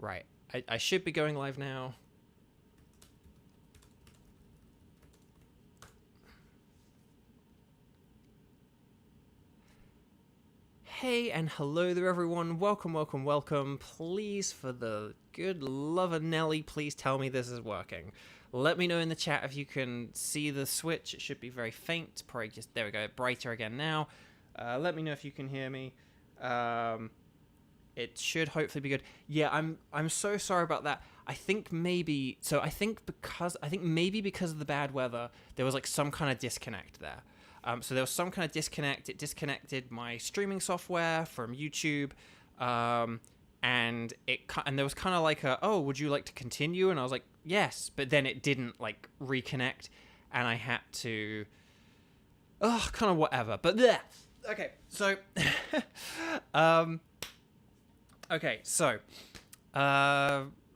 Right. I should be going live now. Hey and hello there everyone, welcome. Please, for the good love of Nelly, please tell me this is working. Let me know in the chat if you can see the switch. It should be very faint, probably just, there we go, brighter again now. Let me know if you can hear me. It should hopefully be good. Yeah, I'm so sorry about that. I think maybe because of the bad weather, there was like some kind of disconnect there. So there was some kind of disconnect. It disconnected my streaming software from YouTube, and there was kind of like a, oh, would you like to continue? And I was like, yes, but then it didn't like reconnect, and I had to, kind of whatever. But yeah, okay, so,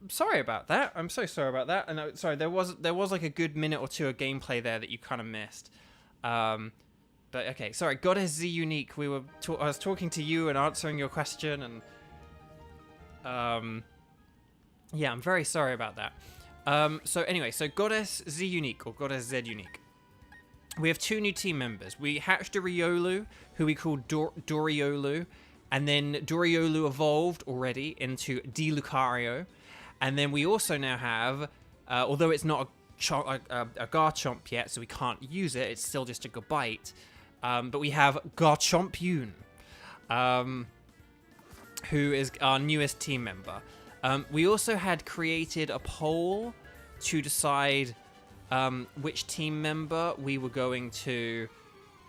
sorry about that. I'm so sorry about that. And sorry, there was like a good minute or two of gameplay there that you kind of missed. But okay, sorry, Goddess Z Unique, I was talking to you and answering your question, and yeah, I'm very sorry about that. So anyway, so Goddess Z Unique, or Goddess Z Unique, we have 2 new team members. We hatched a Riolu, who we called Doriolu, and then Doriolu evolved already into Lucario, and then we also now have, although it's not a Garchomp yet, so we can't use it. It's still just a Gabite. But we have Chongyun, who is our newest team member. We also had created a poll to decide which team member we were going to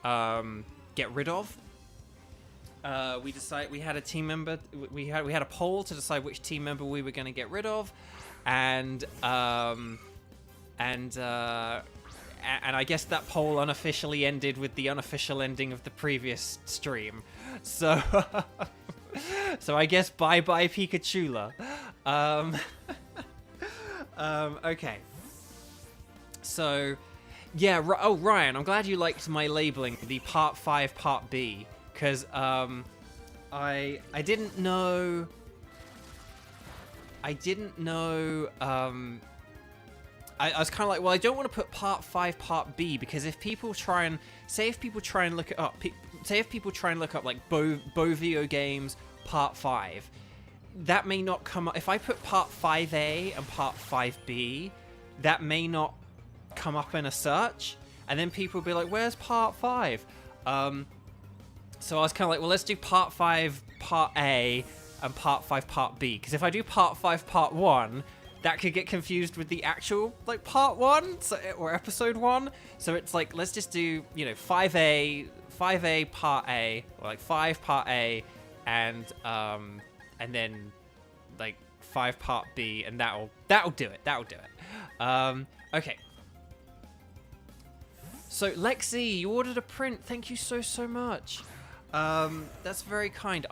get rid of. We had a team member. We had a poll to decide which team member we were going to get rid of, and I guess that poll unofficially ended with the unofficial ending of the previous stream. So, so I guess bye-bye Pikachula. Okay. So, yeah, oh, Ryan, I'm glad you liked my labeling, the Part 5, Part B, because, I didn't know, I was kind of like, well, I don't want to put Part 5, Part B, because if people try and look it up, like Bovio Games Part 5, that may not come up. If I put Part 5A and Part 5B, that may not come up in a search, and then people will be like, where's Part 5? So I was kind of like, well, let's do Part 5, Part A, and Part 5, Part B, because if I do Part 5, Part 1, that could get confused with the actual, like, Part 1, or Episode 1. So it's like, let's just do, 5A, Part A, or like 5 Part A, and then, like, 5 Part B, and that'll do it. Okay. So, Lexi, you ordered a print. Thank you so much. That's very kind.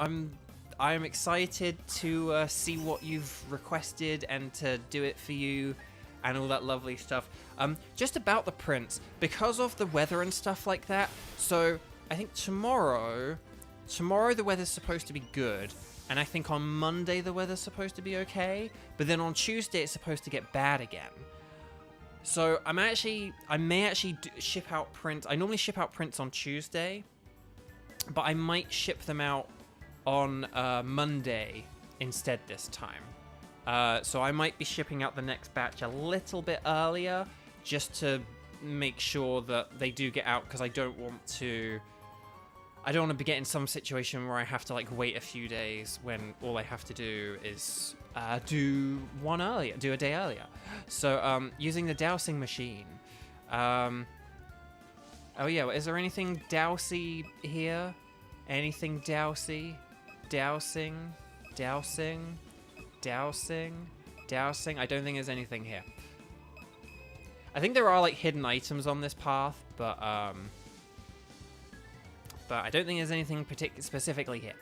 I'm excited to see what you've requested and to do it for you and all that lovely stuff. Just about the prints, because of the weather and stuff like that, so I think tomorrow the weather's supposed to be good, and I think on Monday the weather's supposed to be okay, but then on Tuesday it's supposed to get bad again. So I may actually ship out prints. I normally ship out prints on Tuesday, but I might ship them out on Monday instead this time. So I might be shipping out the next batch a little bit earlier, just to make sure that they do get out, because I don't want to be getting some situation where I have to like wait a few days when all I have to do is do a day earlier. So using the dowsing machine. Oh yeah, is there anything dowsy here? Anything dowsy? Dowsing. I don't think there's anything here. I think there are like hidden items on this path, but I don't think there's anything specifically here.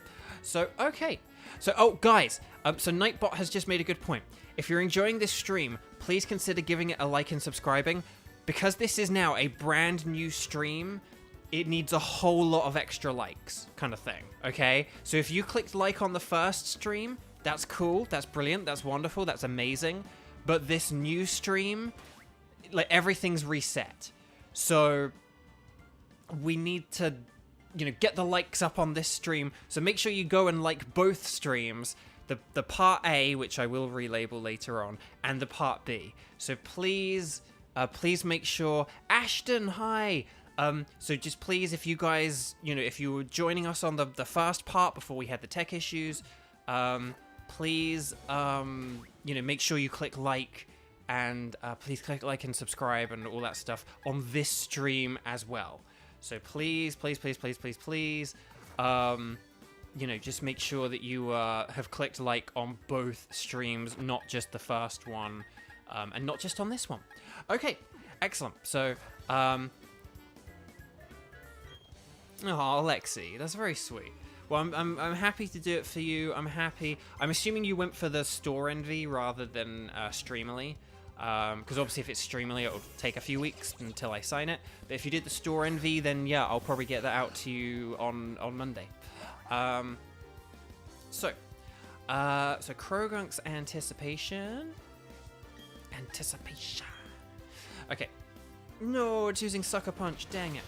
So, okay. So, oh, guys, so Nightbot has just made a good point. If you're enjoying this stream, please consider giving it a like and subscribing. Because this is now a brand new stream, it needs a whole lot of extra likes, kind of thing, okay? So if you clicked like on the first stream, That's cool. That's brilliant. That's wonderful. That's amazing. But this new stream, like, everything's reset. So we need to, get the likes up on this stream. So make sure you go and like both streams. The part A, which I will relabel later on, and the part B. So please make sure. Ashton, hi. So just please, if you guys, if you were joining us on the first part before we had the tech issues, please, make sure you click like, and please click like and subscribe and all that stuff on this stream as well. So please, just make sure that you have clicked like on both streams, not just the first one, and not just on this one. Okay, excellent. So, oh, Alexi, that's very sweet. Well, I'm happy to do it for you. I'm happy. I'm assuming you went for the store envy rather than Streamily. Because obviously if it's Streamily, it'll take a few weeks until I sign it. But if you did the store envy, then yeah, I'll probably get that out to you on Monday. So Krogunk's anticipation. Okay. No, it's using Sucker Punch. Dang it.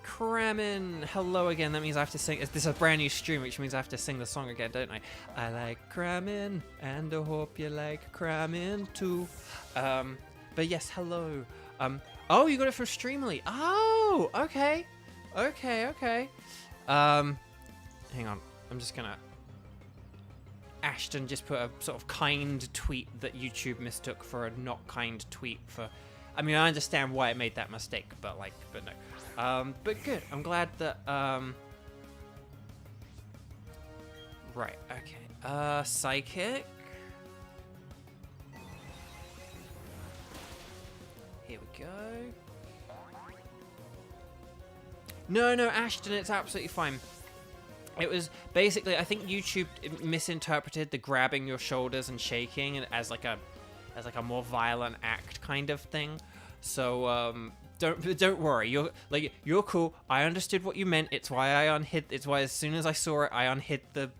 Kramen, hello again. That means I have to sing. This is a brand new stream, which means I have to sing the song again, don't I? I like Kramen, and I hope you like Kramen too. But yes, hello. Oh, you got it from Streamily. Oh, okay. Hang on. I'm just gonna. Ashton just put a sort of kind tweet that YouTube mistook for a not kind tweet for. I mean, I understand why it made that mistake, but no. But good. I'm glad that, right, okay. Psychic. Here we go. No, Ashton, it's absolutely fine. It was basically, I think YouTube misinterpreted the grabbing your shoulders and shaking as like a more violent act kind of thing. So don't worry. You're cool. I understood what you meant. It's why it's why as soon as I saw it, I unhid the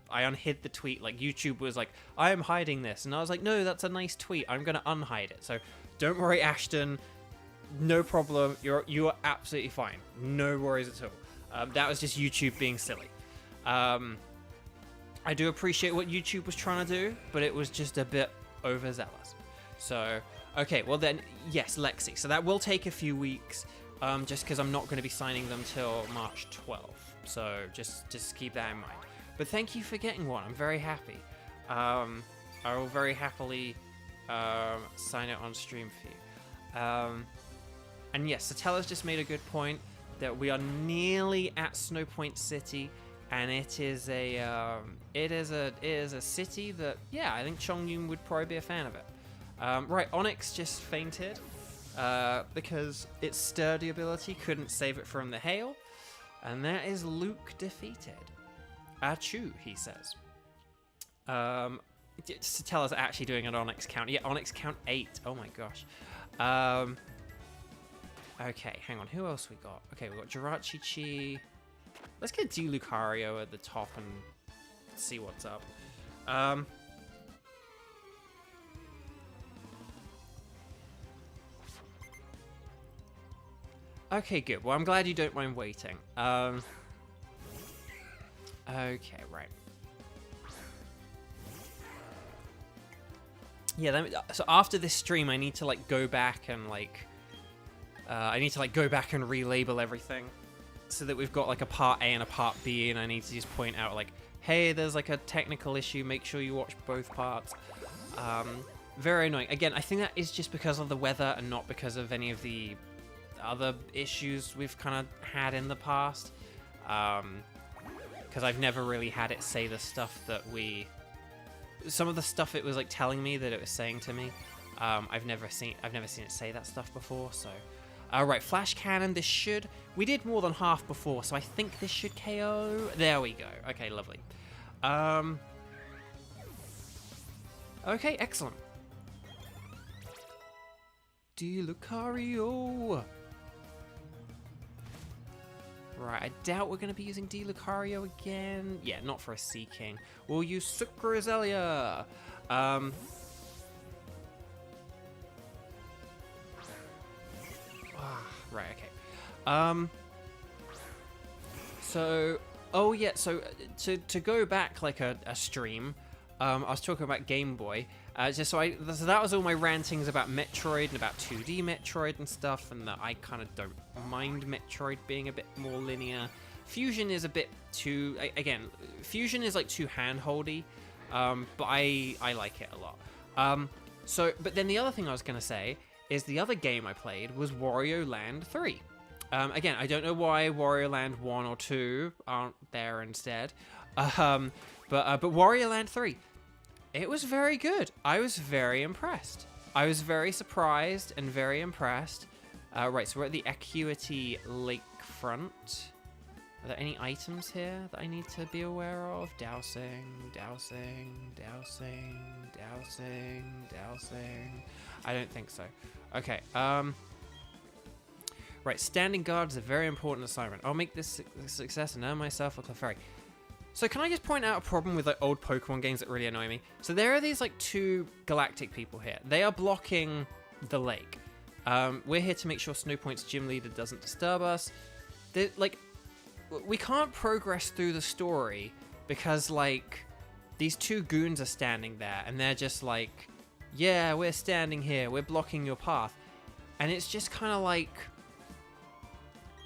tweet. Like YouTube was like, I am hiding this, and I was like, no, that's a nice tweet. I'm gonna unhide it. So don't worry, Ashton. No problem. You are absolutely fine. No worries at all. That was just YouTube being silly. I do appreciate what YouTube was trying to do, but it was just a bit overzealous. So, okay, well then, yes, Lexi. So that will take a few weeks, just because I'm not going to be signing them till March 12th. So just keep that in mind. But thank you for getting one. I'm very happy. I will very happily sign it on stream for you. And yes, Satella's just made a good point that we are nearly at Snowpoint City, and it is a city that, yeah, I think Chongyun would probably be a fan of it. Right, Onyx just fainted because its sturdy ability couldn't save it from the hail, and that is Luke defeated. Achoo, he says. Satella's actually doing an Onyx count. Yeah, Onyx count 8. Oh my gosh. Okay, hang on. Who else we got? Okay, we got Jirachi Chi. Let's get D Lucario at the top and see what's up. Okay, good. Well, I'm glad you don't mind waiting. Okay, right. Yeah, so after this stream, I need to, like, go back and, like... go back and relabel everything so that we've got, like, a part A and a part B, and I need to just point out, like, hey, there's, like, a technical issue. Make sure you watch both parts. Very annoying. Again, I think that is just because of the weather and not because of any of the other issues we've kind of had in the past, because I've never really had it say the stuff that some of the stuff it was like telling me that it was saying to me. I've never seen it say that stuff before. So right, flash cannon. We did more than half before, so I think this should KO. There we go. Okay, lovely. Okay, excellent. D Lucario. Right, I doubt we're going to be using D. Lucario again. Yeah, not for a Sea King. We'll use Sucrozelia. Right, okay. So, oh yeah, so to go back like a stream, I was talking about Game Boy. So that was all my rantings about Metroid and about 2D Metroid and stuff, and that I kind of don't mind Metroid being a bit more linear. Fusion is a bit too, again, Fusion is like too handholdy, but I like it a lot. But then the other thing I was gonna say is the other game I played was Wario Land 3. Again, I don't know why Wario Land 1 or 2 aren't there instead, but Wario Land 3. It was very good. I was very impressed. I was very surprised and very impressed. Right, so we're at the Acuity Lakefront. Are there any items here that I need to be aware of? Dousing, dousing, dousing, dousing, dousing. I don't think so. Okay, right, standing guard is a very important assignment. I'll make this a success and earn myself a Clefairy. So can I just point out a problem with like old Pokemon games that really annoy me? So there are these like two galactic people here. They are blocking the lake. We're here to make sure Snowpoint's gym leader doesn't disturb us. Like, we can't progress through the story because like these two goons are standing there and they're just like, yeah, we're standing here, we're blocking your path. And it's just kind of like,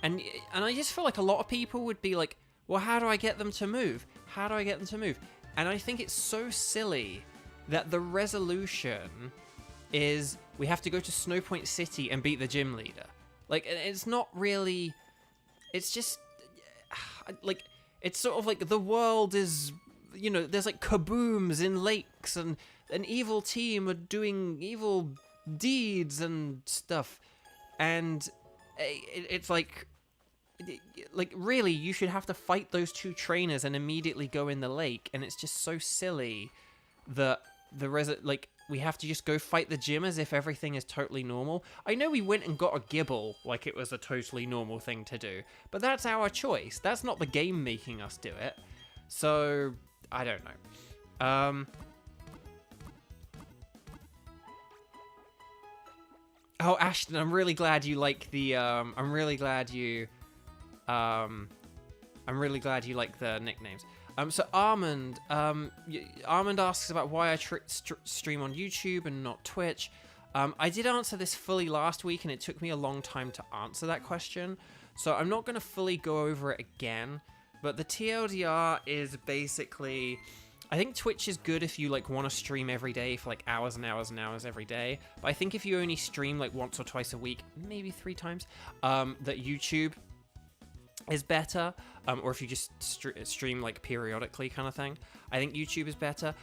and I just feel like a lot of people would be like, well, how do I get them to move? How do I get them to move? And I think it's so silly that the resolution is we have to go to Snowpoint City and beat the gym leader. Like, it's not really, it's just, like, it's sort of like the world is, you know, there's like kabooms in lakes and an evil team are doing evil deeds and stuff. And it's like really, you should have to fight those two trainers and immediately go in the lake, and it's just so silly that we have to just go fight the gym as if everything is totally normal. I know we went and got a Gibble like it was a totally normal thing to do, but that's our choice. That's not the game making us do it. So, I don't know. Oh, Ashton, I'm really glad you like the, I'm really glad you like the nicknames. So Armand, Armand asks about why I stream on YouTube and not Twitch. I did answer this fully last week, and it took me a long time to answer that question. So I'm not going to fully go over it again. But the TLDR is basically, I think Twitch is good if you like want to stream every day for like hours and hours and hours every day. But I think if you only stream like once or twice a week, maybe 3 times, that YouTube is better, or if you just stream like periodically kind of thing. I think YouTube is better.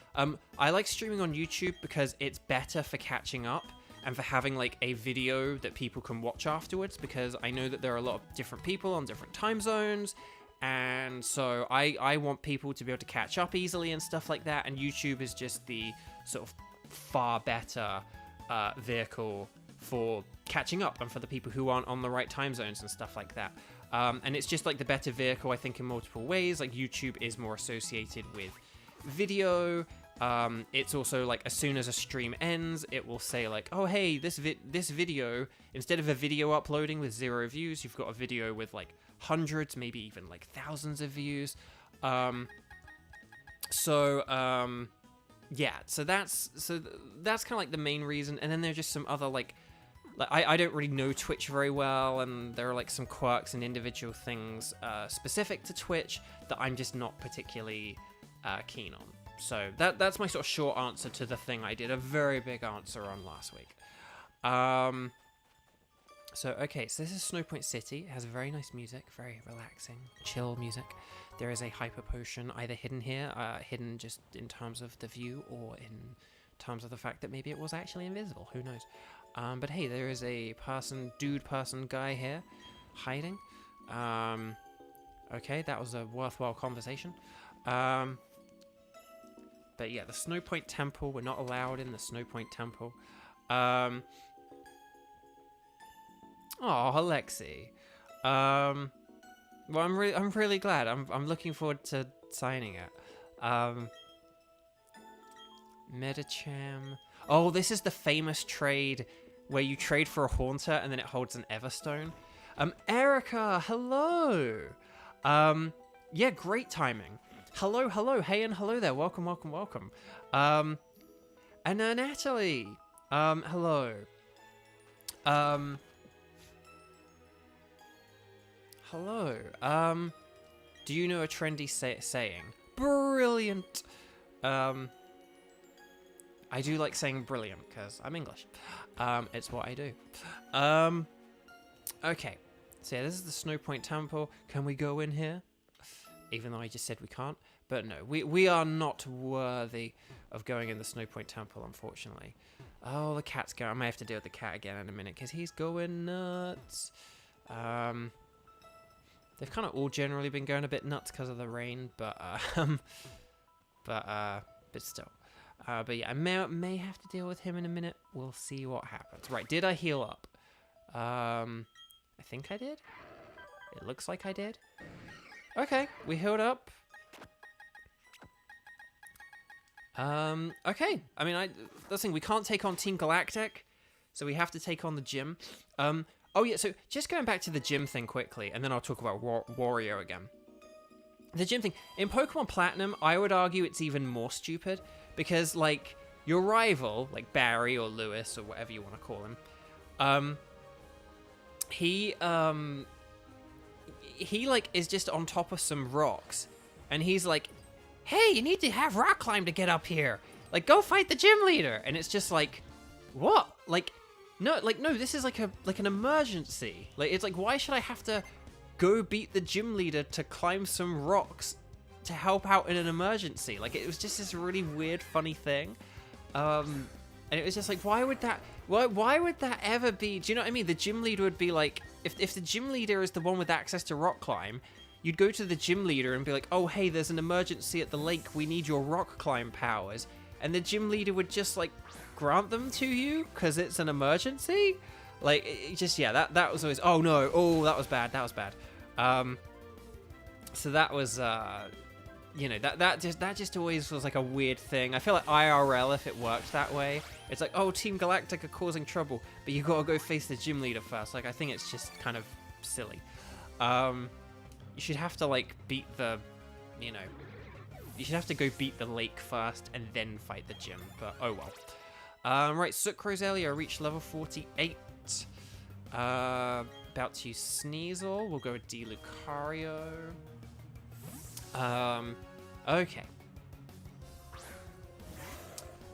I like streaming on YouTube because it's better for catching up and for having like a video that people can watch afterwards, because I know that there are a lot of different people on different time zones, and so I want people to be able to catch up easily and stuff like that, and YouTube is just the sort of far better vehicle for catching up and for the people who aren't on the right time zones and stuff like that. And it's just like the better vehicle, I think, in multiple ways. Like YouTube is more associated with video. It's also like as soon as a stream ends, it will say like, oh, hey, this video, instead of a video uploading with 0 views, you've got a video with like hundreds, maybe even like thousands of views. Yeah, so that's kind of like the main reason. And then there's just some other like I don't really know Twitch very well, and there are like some quirks and individual things specific to Twitch that I'm just not particularly keen on. So that's my sort of short answer to the thing I did a very big answer on last week. So this is Snowpoint City. It has very nice music, very relaxing, chill music. There is a hyper potion either hidden here, hidden just in terms of the view, or in terms of the fact that maybe it was actually invisible. Who knows? But hey, there is a dude person guy here, hiding. Okay, that was a worthwhile conversation. But yeah, the Snowpoint Temple, we're not allowed in the Snowpoint Temple. Oh, Alexi. Well, I'm really glad. I'm looking forward to signing it. Medicham. Oh, this is the famous trade where you trade for a Haunter and then it holds an Everstone. Erica, hello. Yeah, great timing. Hello, hey, and hello there. Welcome. And Natalie. Hello. Hello. Do you know a trendy saying? Brilliant. I do like saying brilliant because I'm English. It's what I do. Okay. So yeah, this is the Snow Point Temple. Can we go in here? Even though I just said we can't. But no, we are not worthy of going in the Snow Point Temple, unfortunately. Oh, the cat's going. I may have to deal with the cat again in a minute because he's going nuts. They've kind of all generally been going a bit nuts because of the rain, but still. But yeah, I may have to deal with him in a minute. We'll see what happens. Right, did I heal up? I think I did. It looks like I did. Okay, we healed up. Okay. I mean, that's the thing. We can't take on Team Galactic, so we have to take on the gym. Oh yeah, so just going back to the gym thing quickly, and then I'll talk about Wario again. The gym thing. In Pokemon Platinum, I would argue it's even more stupid, because, like, your rival, like Barry or Lewis or whatever you want to call him, he like, is just on top of some rocks, and he's like, hey, you need to have rock climb to get up here. Like, go fight the gym leader. And it's just like, what? No, this is like an emergency. Like, it's like, why should I have to go beat the gym leader to climb some rocks to help out in an emergency? Like, it was just this really weird, funny thing. And it was just like, why would that ever be? Do you know what I mean? The gym leader would be like, if the gym leader is the one with access to rock climb, you'd go to the gym leader and be like, oh, hey, there's an emergency at the lake. We need your rock climb powers. And the gym leader would just, like, grant them to you because it's an emergency. Like, it just, yeah, that was always, oh, no. Oh, that was bad. So that was, you know, that just always was, like, a weird thing. I feel like IRL, if it worked that way, it's like, oh, Team Galactic are causing trouble, but you gotta go face the gym leader first. Like, I think it's just kind of silly. You should have to, like, beat the, you know, you should have to go beat the lake first and then fight the gym, but oh well. Right, Sook Roselia reached level 48. About to use Sneasel. We'll go with D. Lucario. Okay.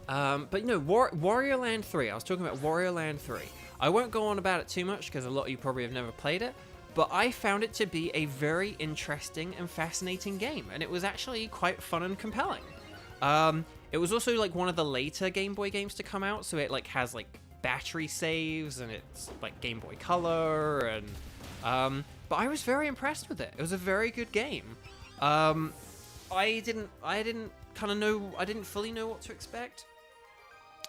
But no, Wario Land 3. I was talking about Wario Land 3. I won't go on about it too much because a lot of you probably have never played it. But I found it to be a very interesting and fascinating game, and it was actually quite fun and compelling. It was also like one of the later Game Boy games to come out, so it like has like battery saves and it's like Game Boy Color, and but I was very impressed with it. It was a very good game. I didn't fully know what to expect,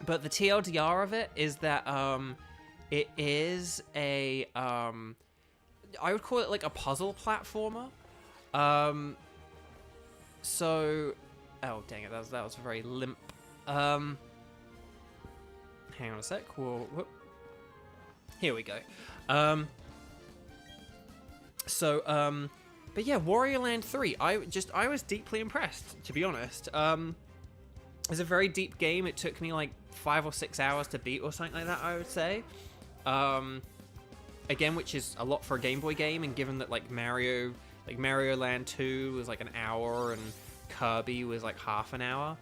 but the TLDR of it is that it is a I would call it like a puzzle platformer. So, oh dang it, that was very limp. Hang on a sec. Whoop. Here we go. But yeah, Wario Land 3. I was deeply impressed, to be honest. It's a very deep game. It took me like 5 or 6 hours to beat or something like that, I would say. Again, which is a lot for a Game Boy game, and given that like Mario Land 2 was like an hour and Kirby was like half an hour,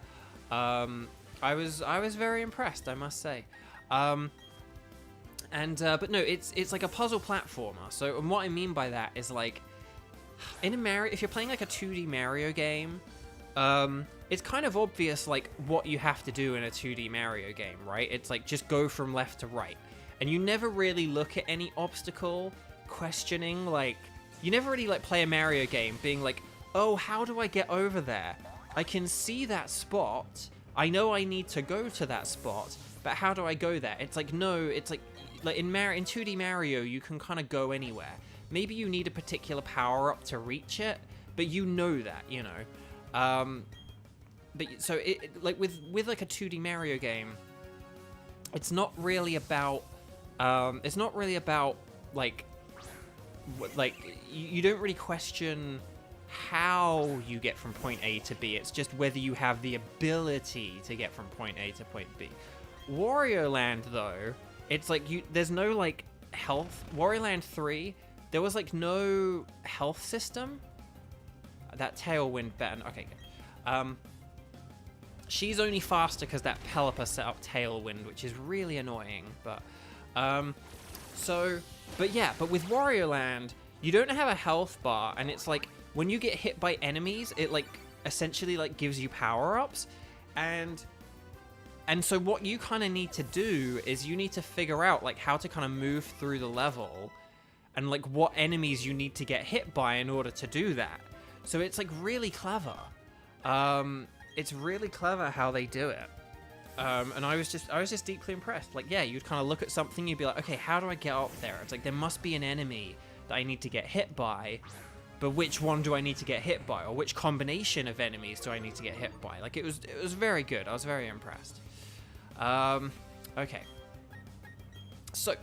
I was very impressed, I must say. But no, it's like a puzzle platformer. So, and what I mean by that is like, in a Mario, if you're playing like a 2D Mario game, it's kind of obvious like what you have to do in a 2D Mario game, right? It's like just go from left to right. And you never really look at any obstacle, questioning, like, you never really, like, play a Mario game being like, oh, how do I get over there? I can see that spot, I know I need to go to that spot, but how do I go there? It's like, no, it's like in 2D Mario, you can kind of go anywhere. maybe you need a particular power-up to reach it, but you know that, you know. But so like with like a 2D Mario game, it's not really about like you don't really question how you get from point A to B. It's just whether you have the ability to get from point A to point B. Wario Land, though, it's like there's no like health. Wario Land 3, there was like no health system. That Tailwind button. Okay, good. She's only faster because that Pelipper set up Tailwind, which is really annoying. But but with Wario Land, you don't have a health bar, and it's like when you get hit by enemies, it like essentially like gives you power-ups, and so what you kind of need to do is you need to figure out like how to kind of move through the level, and like what enemies you need to get hit by in order to do that. So it's like really clever. It's really clever how they do it. And I was just deeply impressed. Like, yeah, you'd kind of look at something, you'd be like, okay, how do I get up there? It's like, there must be an enemy that I need to get hit by, but which one do I need to get hit by? Or which combination of enemies do I need to get hit by? Like, it was very good. I was very impressed. Okay. So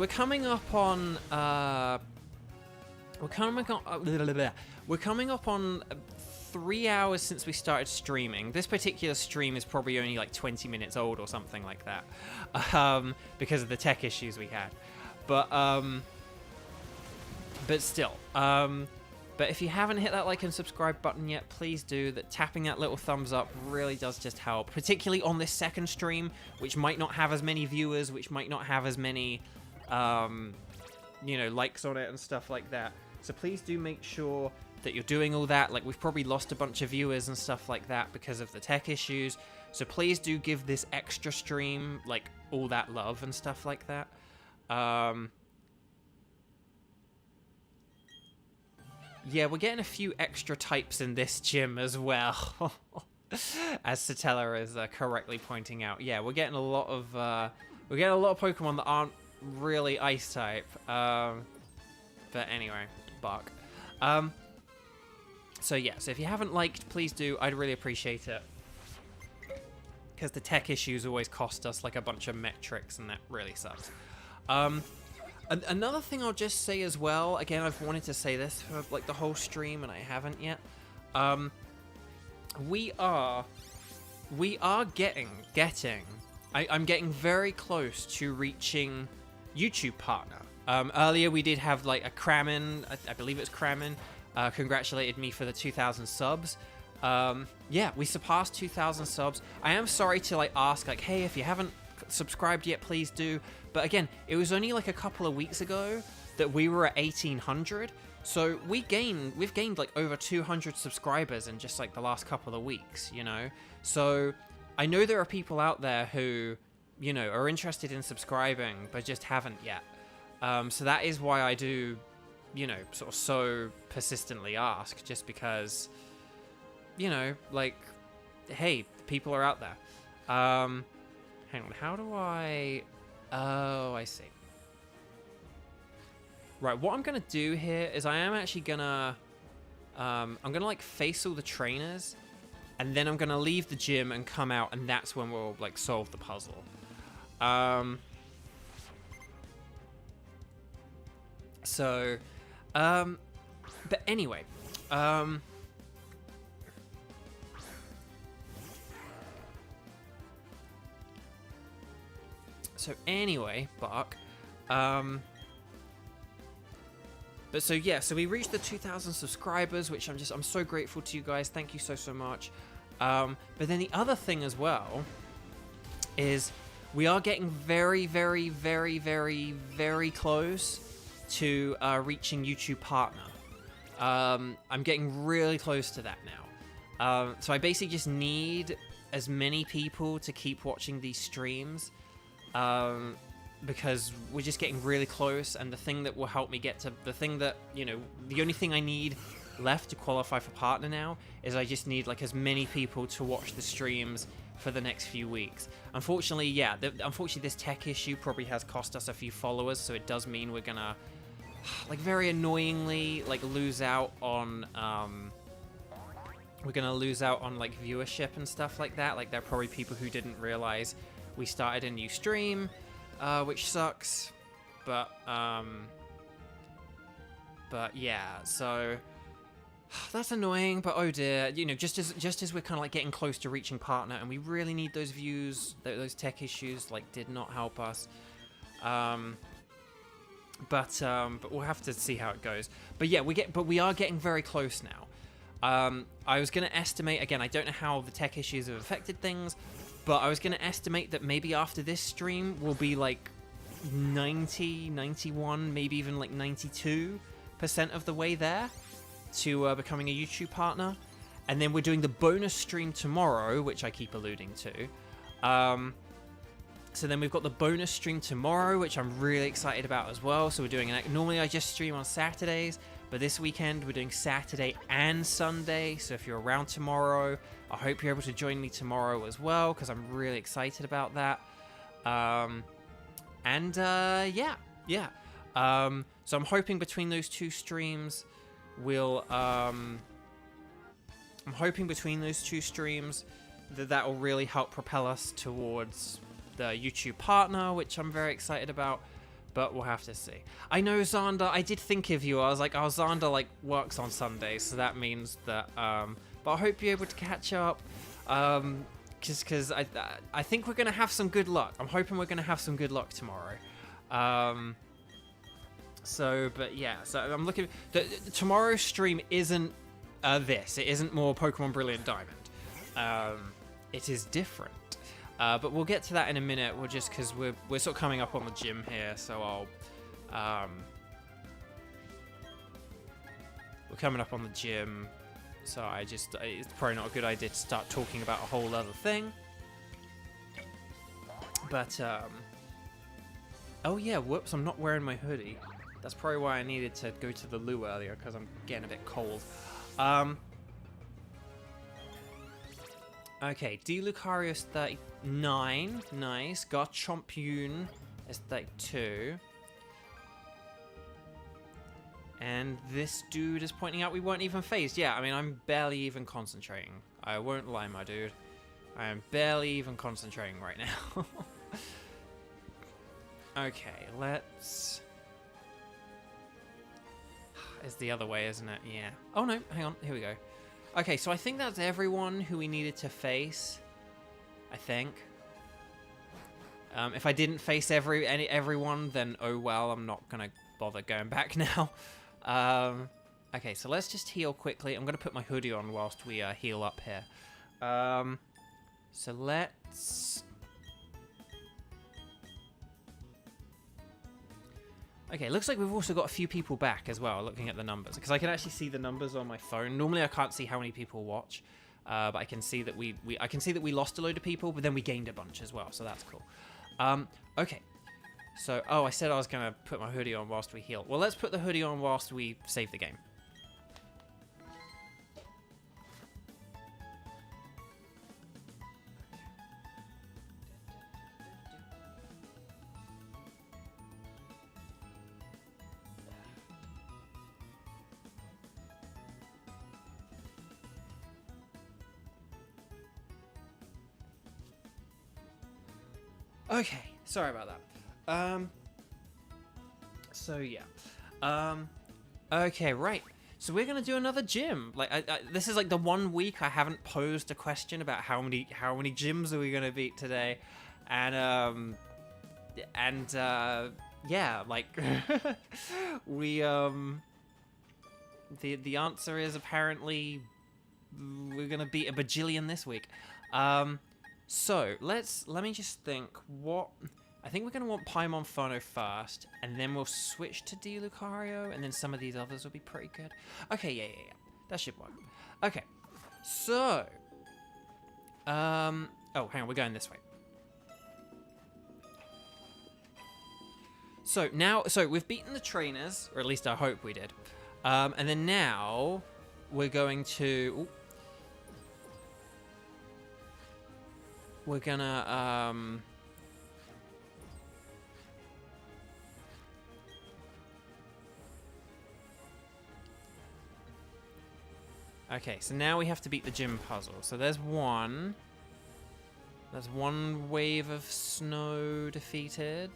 we're coming up on, we're coming up on 3 hours since we started streaming. This particular stream is probably only like 20 minutes old or something like that, because of the tech issues we had. But still, but if you haven't hit that like and subscribe button yet, please do. That tapping that little thumbs up really does just help, particularly on this second stream, which might not have as many viewers, which might not have as many, you know, likes on it and stuff like that. So please do make sure that you're doing all that. Like, we've probably lost a bunch of viewers and stuff like that because of the tech issues. So please do give this extra stream like all that love and stuff like that. Yeah, we're getting a few extra types in this gym as well. As Satella is correctly pointing out. Yeah, we're getting a lot of Pokemon that aren't really ice type. But anyway, bark. So yeah, so if you haven't liked, please do. I'd really appreciate it, because the tech issues always cost us like a bunch of metrics, and that really sucks. Another thing I'll just say as well, again, I've wanted to say this for like the whole stream and I haven't yet. We are getting I'm getting very close to reaching YouTube partner. Earlier we did have like a Kramen, I believe it's Kramen, congratulated me for the 2,000 subs. Yeah, we surpassed 2,000 subs. I am sorry to like ask like, hey, if you haven't subscribed yet, please do. But again, it was only like a couple of weeks ago that we were at 1,800. So we've gained like over 200 subscribers in just like the last couple of weeks, you know? So I know there are people out there who, you know, are interested in subscribing, but just haven't yet. So that is why I do, you know, sort of so persistently ask, just because, you know, like, hey, people are out there. Hang on, how do I... Oh, I see. Right, what I'm going to do here is I am actually going to... I'm going to, like, face all the trainers, and then I'm going to leave the gym and come out, and that's when we'll, like, solve the puzzle. But anyway, Bark, but so yeah, so we reached the 2,000 subscribers, which I'm so grateful to you guys. Thank you so much. But then the other thing as well is we are getting very close to reaching YouTube partner. I'm getting really close to that now. So I basically just need as many people to keep watching these streams, because we're just getting really close, and the thing that will help me get to the thing that, you know, the only thing I need left to qualify for partner now is I just need like as many people to watch the streams for the next few weeks. Unfortunately, yeah, unfortunately this tech issue probably has cost us a few followers, so it does mean we're gonna, like, very annoyingly, like, lose out on, we're gonna lose out on, like, viewership and stuff like that. Like, there are probably people who didn't realize we started a new stream, which sucks, but yeah, so that's annoying, but oh dear, you know, just as we're kind of like getting close to reaching partner, and we really need those views, those tech issues like did not help us. But we'll have to see how it goes. But yeah, we are getting very close now. I was gonna estimate, again, I don't know how the tech issues have affected things, but I was gonna estimate that maybe after this stream we'll be like 90, 91, maybe even like 92% of the way there to becoming a YouTube partner. And then we're doing the bonus stream tomorrow, which I keep alluding to. So then we've got the bonus stream tomorrow, which I'm really excited about as well. So we're doing normally I just stream on Saturdays, but this weekend we're doing Saturday and Sunday. So if you're around tomorrow, I hope you're able to join me tomorrow as well, because I'm really excited about that. Yeah. So I'm hoping between those two streams we'll I'm hoping between those two streams that will really help propel us towards the YouTube partner, which I'm very excited about, but we'll have to see. I know, Xander, I did think of you. I was like, oh, Xander like works on Sundays, so that means that but I hope you're able to catch up, because I think we're gonna have some good luck. I'm hoping we're gonna have some good luck tomorrow. But yeah, so I'm looking. Tomorrow's stream isn't this. It isn't more Pokemon Brilliant Diamond. It is different. But we'll get to that in a minute. We're just because we're sort of coming up on the gym here, so we're coming up on the gym. So it's probably not a good idea to start talking about a whole other thing. But oh yeah, whoops! I'm not wearing my hoodie. That's probably why I needed to go to the loo earlier, because I'm getting a bit cold. Okay, Lucario's 39. Nice. Got Chongyun is 32. And this dude is pointing out we weren't even phased. Yeah, I mean, I'm barely even concentrating. I won't lie, my dude. I am barely even concentrating right now. Okay, let's... It's the other way, isn't it? Yeah. Oh, no. Hang on. Here we go. Okay, so I think that's everyone who we needed to face. I think. If I didn't face everyone, then oh well. I'm not going to bother going back now. Okay, so let's just heal quickly. I'm going to put my hoodie on whilst we heal up here. So let's... Okay, looks like we've also got a few people back as well, looking at the numbers, because I can actually see the numbers on my phone. Normally I can't see how many people watch, but I can see that I can see that we lost a load of people, but then we gained a bunch as well, so that's cool. Okay, so I said I was gonna put my hoodie on whilst we heal. Well, let's put the hoodie on whilst we save the game. Okay, sorry about that. So yeah. Okay, right. So we're gonna do another gym. Like, this is like the 1 week I haven't posed a question about how many gyms are we gonna beat today, and yeah, like we the answer is apparently we're gonna beat a bajillion this week. So let me just think. What I think we're gonna want Paimon Phono first, and then we'll switch to Lucario, and then some of these others will be pretty good. Okay, yeah, that should work. Okay, so oh, hang on, we're going this way. So we've beaten the trainers, or at least I hope we did, and then now we're going to. Ooh, we're gonna okay, so now we have to beat the gym puzzle. So there's one. There's one wave of snow defeated.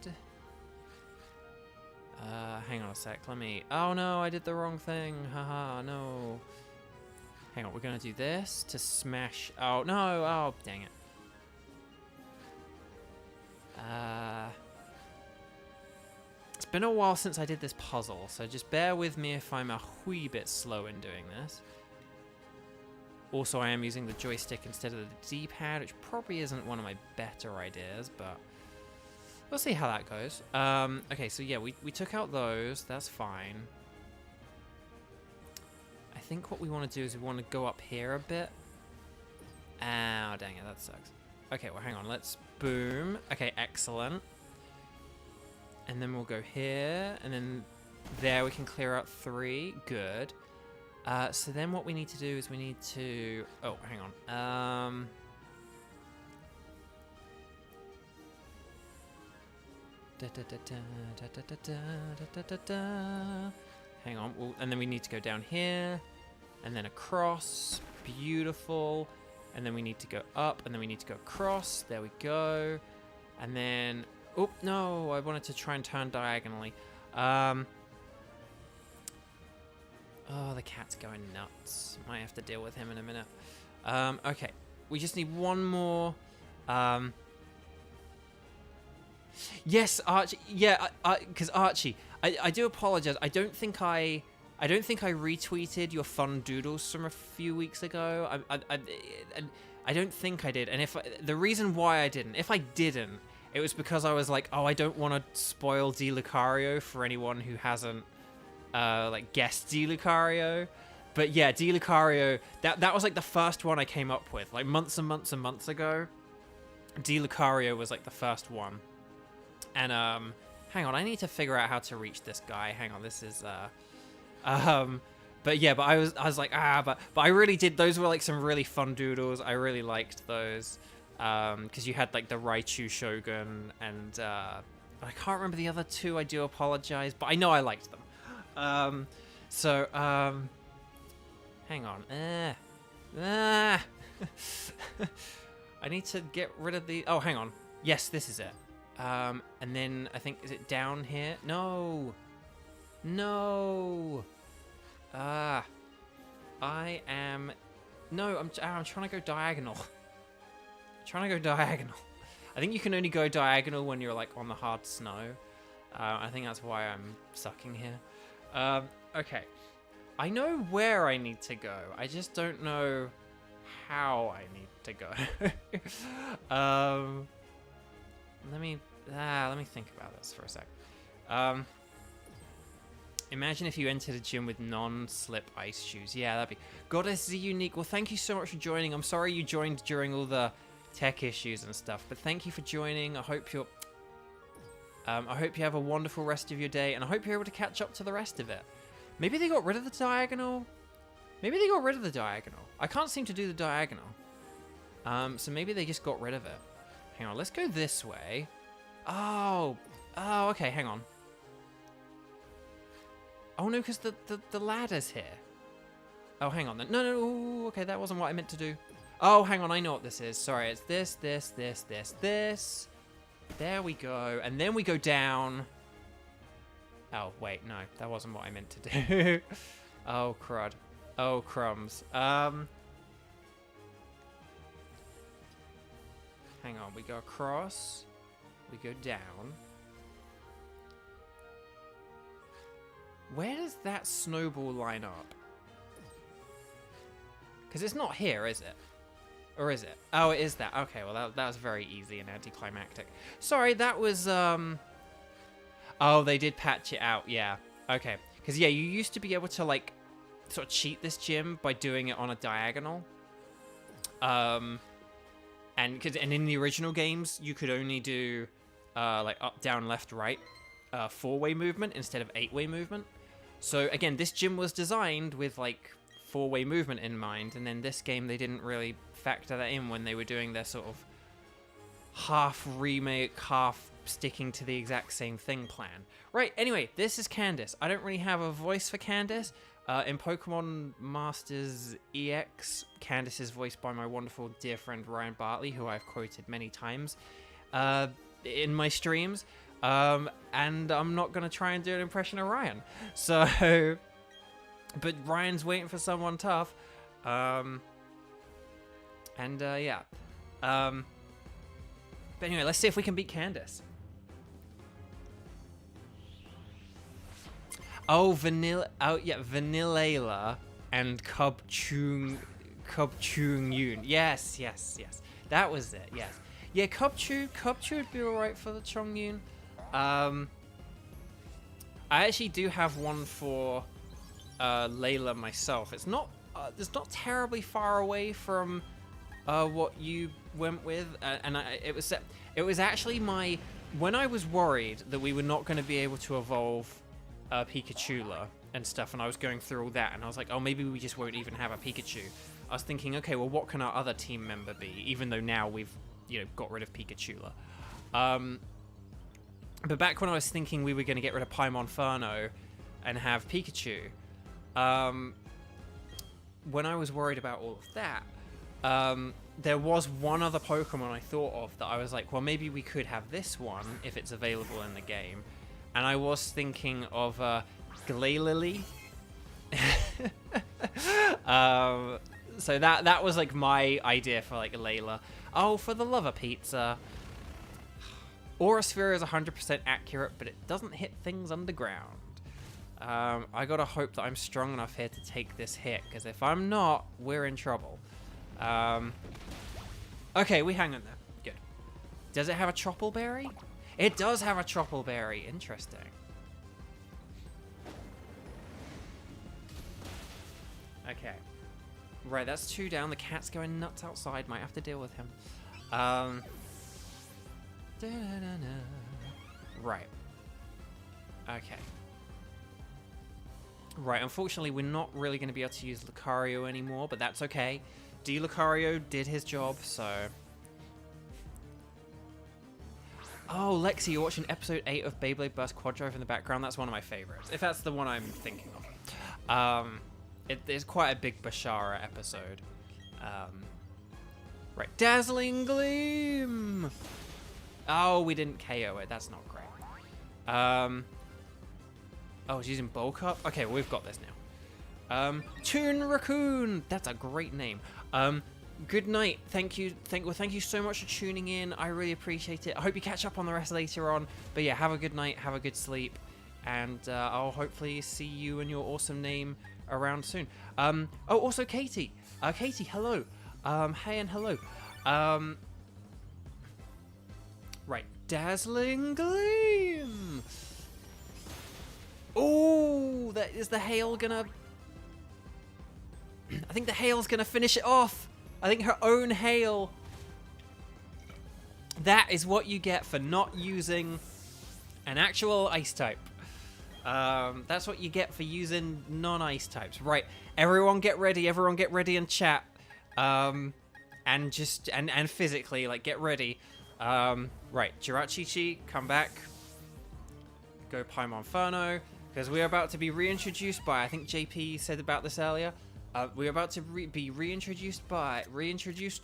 Hang on a sec, let me... Oh no, I did the wrong thing. Haha, no. Hang on, we're gonna do this to smash... Oh, no, oh, dang it. It's been a while since I did this puzzle, so just bear with me if I'm a wee bit slow in doing this. Also, I am using the joystick instead of the D-pad, which probably isn't one of my better ideas, but we'll see how that goes. Okay, so yeah, we took out those. That's fine. I think what we want to do is we want to go up here a bit. Oh, dang it, that sucks. Okay, well, hang on. Let's boom. Okay, excellent. And then we'll go here, and then there we can clear out 3. Good. So then what we need to do is we need to... Oh, hang on. Hang on. And then we need to go down here, and then across. Beautiful. And then we need to go up, and then we need to go across. There we go. And then... Oh, no, I wanted to try and turn diagonally. Oh, the cat's going nuts. Might have to deal with him in a minute. Okay, we just need one more. Yes, Archie. Yeah, because Archie, I do apologize. I don't think I retweeted your fun doodles from a few weeks ago. I don't think I did. And the reason why I didn't, if I didn't, it was because I was like, oh, I don't want to spoil D. Lucario for anyone who hasn't like guessed D. Lucario. But yeah, D. Lucario, that was like the first one I came up with, like months and months and months ago. D. Lucario was like the first one. And hang on, I need to figure out how to reach this guy. Hang on, this is but yeah, but I was like, but I really did, those were like some really fun doodles. I really liked those. Because you had like the Raichu Shogun and I can't remember the other two. I do apologize, but I know I liked them. Hang on. I need to get rid of the... Oh, hang on. Yes, this is it. And then I think, is it down here? No. No. I am... No, I'm trying to go diagonal. Trying to go diagonal. I think you can only go diagonal when you're like on the hard snow. I think that's why I'm sucking here. Okay. I know where I need to go. I just don't know how I need to go. Let me think about this for a sec. Imagine if you entered a gym with non-slip ice shoes. Yeah, that'd be... Goddess Z Unique. Well, thank you so much for joining. I'm sorry you joined during all the tech issues and stuff, but thank you for joining. I hope you have a wonderful rest of your day, and I hope you're able to catch up to the rest of it. Maybe they got rid of the diagonal. Maybe they got rid of the diagonal. I can't seem to do the diagonal. So maybe they just got rid of it. Hang on, let's go this way. Oh, okay, hang on. Oh no, because the ladder's here. Oh, hang on then. No, ooh, okay, that wasn't what I meant to do. Oh, hang on, I know what this is. Sorry, it's this. There we go. And then we go down. Oh, wait, no, that wasn't what I meant to do. Oh, crud. Oh, crumbs. Hang on, we go across. We go down. Where does that snowball line up? Because it's not here, is it? Or is it? Oh, it is that. Okay, well, that was very easy and anticlimactic. Sorry, that was, Oh, they did patch it out, yeah. Okay. Because, yeah, you used to be able to, like, sort of cheat this gym by doing it on a diagonal. And in the original games, you could only do, like, up, down, left, right, 4-way movement instead of 8-way movement. So, again, this gym was designed with, like, 4-way movement in mind, and then this game, they didn't really factor that in when they were doing their sort of half remake, half sticking to the exact same thing plan. Right, anyway, this is Candace. I don't really have a voice for Candace. In Pokemon Masters EX, Candace is voiced by my wonderful dear friend Ryan Bartley, who I've quoted many times in my streams. And I'm not going to try and do an impression of Ryan. So, but Ryan's waiting for someone tough. Yeah. But anyway, let's see if we can beat Candace. Oh, Vanilla and Chongyun. Yes. That was it, yes. Yeah, Cubchoo would be alright for the Chongyun. I actually do have one for Layla myself. It's not terribly far away from what you went with, and it was actually when I was worried that we were not going to be able to evolve Pikachula and stuff, and I was going through all that, and I was like, oh, maybe we just won't even have a Pikachu. I was thinking, okay, well, what can our other team member be? Even though now we've got rid of Pikachula. But back when I was thinking we were going to get rid of Portmanteau and have Pikachu, when I was worried about all of that, there was one other Pokemon I thought of that I was like, well, maybe we could have this one if it's available in the game. And I was thinking of Glalie. So that was like my idea for like Layla. Oh, for the lover pizza. Aura Sphere is 100% accurate, but it doesn't hit things underground. I gotta hope that I'm strong enough here to take this hit, because if I'm not, we're in trouble. Okay, we hang on there. Good. Does it have a Troppleberry? It does have a Troppleberry. Interesting. Okay. Right, that's 2 down. The cat's going nuts outside. Might have to deal with him. Right. Okay. Right, unfortunately, we're not really going to be able to use Lucario anymore, but that's okay. D. Lucario did his job, so... Oh, Lexi, you're watching episode 8 of Beyblade Burst Quadrive in the background. That's one of my favorites, if that's the one I'm thinking of. It's quite a big Bashara episode. Right, Dazzling Gleam! Oh, we didn't KO it. That's not great. Oh, she's in Bulk Up? Okay, well, we've got this now. Toon Raccoon! That's a great name. Good night. Thank you so much for tuning in. I really appreciate it. I hope you catch up on the rest later on. But yeah, have a good night, have a good sleep, and I'll hopefully see you and your awesome name around soon. Oh, also Katie. Katie, hello. Hey and hello. Right, Dazzling Gleam. Oh, is the hail gonna... I think the hail's gonna finish it off. I think her own hail. That is what you get for not using an actual ice type. That's what you get for using non-ice types. Right, everyone get ready in chat. And physically, like, get ready. Right, Jirachi-Chi, come back. Go Portmanteau, because we're about to be reintroduced by, I think JP said about this earlier, we're about to be reintroduced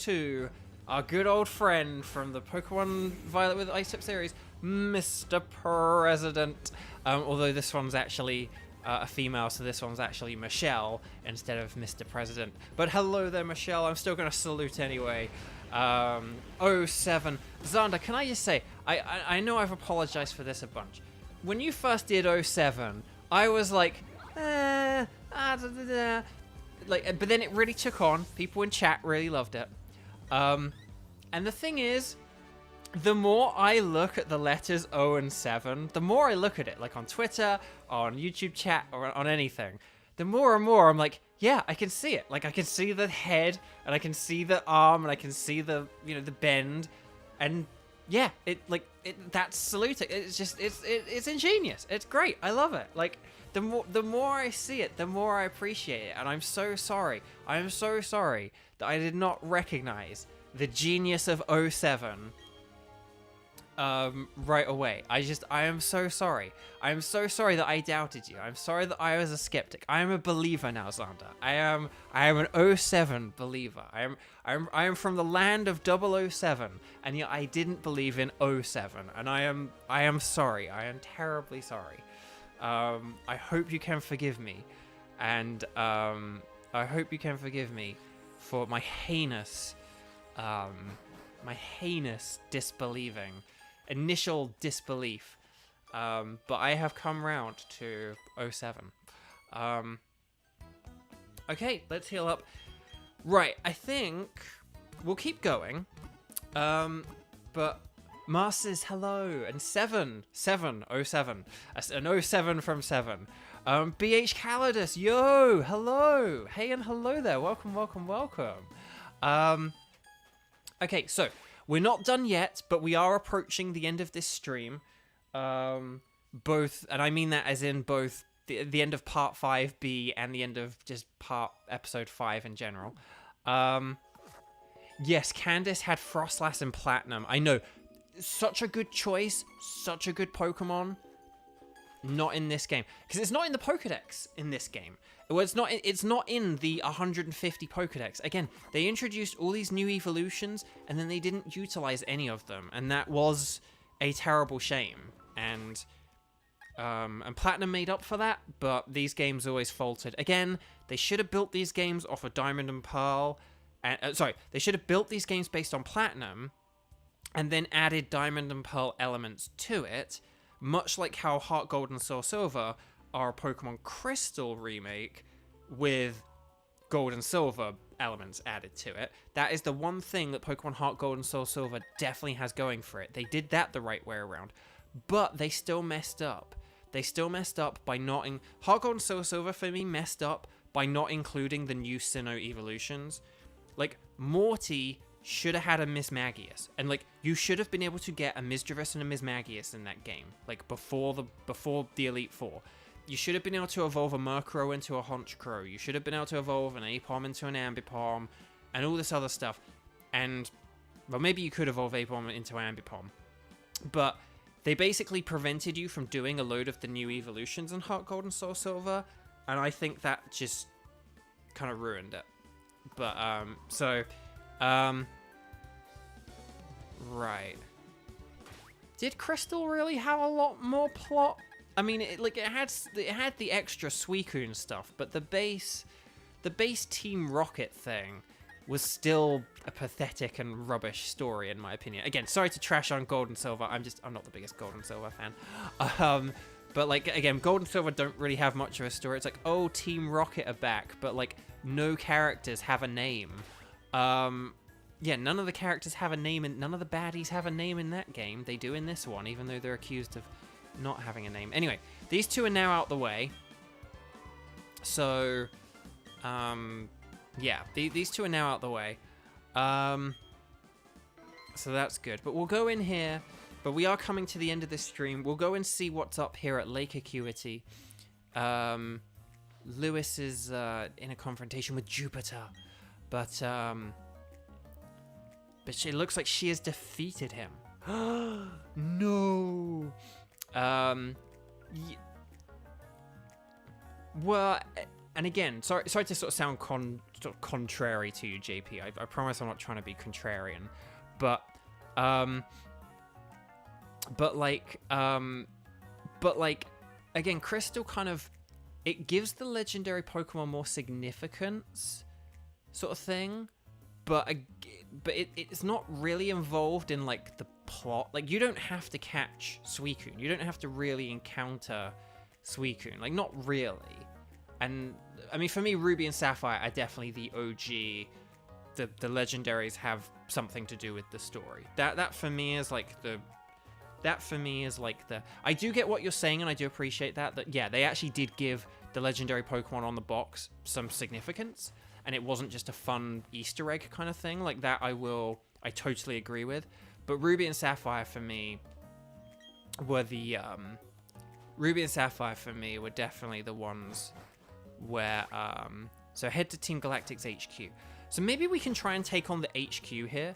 to our good old friend from the Pokemon Violet with Ice Type series, Mr. President. Although this one's actually a female, so this one's actually Michelle instead of Mr. President. But hello there, Michelle. I'm still going to salute anyway. 07. Xander, can I just say, I know I've apologized for this a bunch. When you first did 07, I was like, but then it really took on. People in chat really loved it. And the thing is, the more I look at the letters O and 7, the more I look at it, like on Twitter, on YouTube chat, or on anything, the more and more I'm like, yeah, I can see it. Like, I can see the head, and I can see the arm, and I can see the, the bend, and yeah, that's saluting. It's just, it's ingenious. It's great. I love it. Like, the more I see it, the more I appreciate it, and I'm so sorry. I am so sorry that I did not recognize the genius of 07 right away. I am so sorry. I am so sorry that I doubted you. I'm sorry that I was a skeptic. I am a believer now, Xander. I am an '07 believer. I am from the land of 007, and yet I didn't believe in '07, and I am sorry. I am terribly sorry. I hope you can forgive me, and I hope you can forgive me for my heinous disbelieving. Initial disbelief, but I have come round to '07. Okay, let's heal up. Right, I think we'll keep going, but Masters, hello, and 7, '07, an '07 from 7. BH Calidus, yo, hello, hey and hello there, welcome. Okay, so we're not done yet, but we are approaching the end of this stream. Both, and I mean that as in both the end of part 5B and the end of just episode 5 in general. Yes, Candace had Frostlass and Platinum. I know, such a good choice, such a good Pokemon. Not in this game, because it's not in the Pokedex in this game. Well, it's not in the 150 Pokedex. Again, they introduced all these new evolutions, and then they didn't utilize any of them, and that was a terrible shame. And Platinum made up for that, but these games always faltered. Again, they should have built these games off of Diamond and Pearl. Sorry, they should have built these games based on Platinum, and then added Diamond and Pearl elements to it. Much like how Heart Gold and Soul Silver are a Pokemon Crystal remake with Gold and Silver elements added to it. That is the one thing that Pokemon Heart Gold and Soul Silver definitely has going for it. They did that the right way around, but they still messed up. They still messed up by not... Heart Gold and Soul Silver, for me, messed up by not including the new Sinnoh evolutions. Like, Morty should have had a Mismagius, and like you should have been able to get a Misdreavus and a Mismagius in that game, like before the Elite Four. You should have been able to evolve a Murkrow into a Honchkrow. You should have been able to evolve an Apom into an Ambipom, and all this other stuff. And well, maybe you could evolve Apom into Ambipom, but they basically prevented you from doing a load of the new evolutions in Heart Gold and Soul Silver, and I think that just kind of ruined it. But right. Did Crystal really have a lot more plot? I mean, it had the extra Suicune stuff, but the base Team Rocket thing was still a pathetic and rubbish story, in my opinion. Again, sorry to trash on Gold and Silver. I'm not the biggest Gold and Silver fan. But like again, Gold and Silver don't really have much of a story. It's like, oh, Team Rocket are back, but like no characters have a name. Yeah, none of the characters have a name, and none of the baddies have a name in that game. They do in this one, even though they're accused of not having a name. Anyway, these two are now out the way. So, yeah, these two are now out the way. So that's good. But we'll go in here. But we are coming to the end of this stream. We'll go and see what's up here at Lake Acuity. Lewis is in a confrontation with Jupiter. But it looks like she has defeated him. No. Well, and again, sorry to sort of sound contrary to you, JP. I promise I'm not trying to be contrarian, but again, Crystal kind of, it gives the legendary Pokemon more significance, sort of thing, but it's not really involved in like the plot. Like, you don't have to catch Suicune. You don't have to really encounter Suicune. Like, not really. And I mean, for me, Ruby and Sapphire are definitely the OG. The legendaries have something to do with the story. That for me is like the. I do get what you're saying, and I do appreciate that. That yeah, they actually did give the legendary Pokemon on the box some significance, and it wasn't just a fun Easter egg kind of thing. Like that, I totally agree with. But Ruby and Sapphire for me were definitely the ones where so head to Team Galactic's HQ. So maybe we can try and take on the HQ here.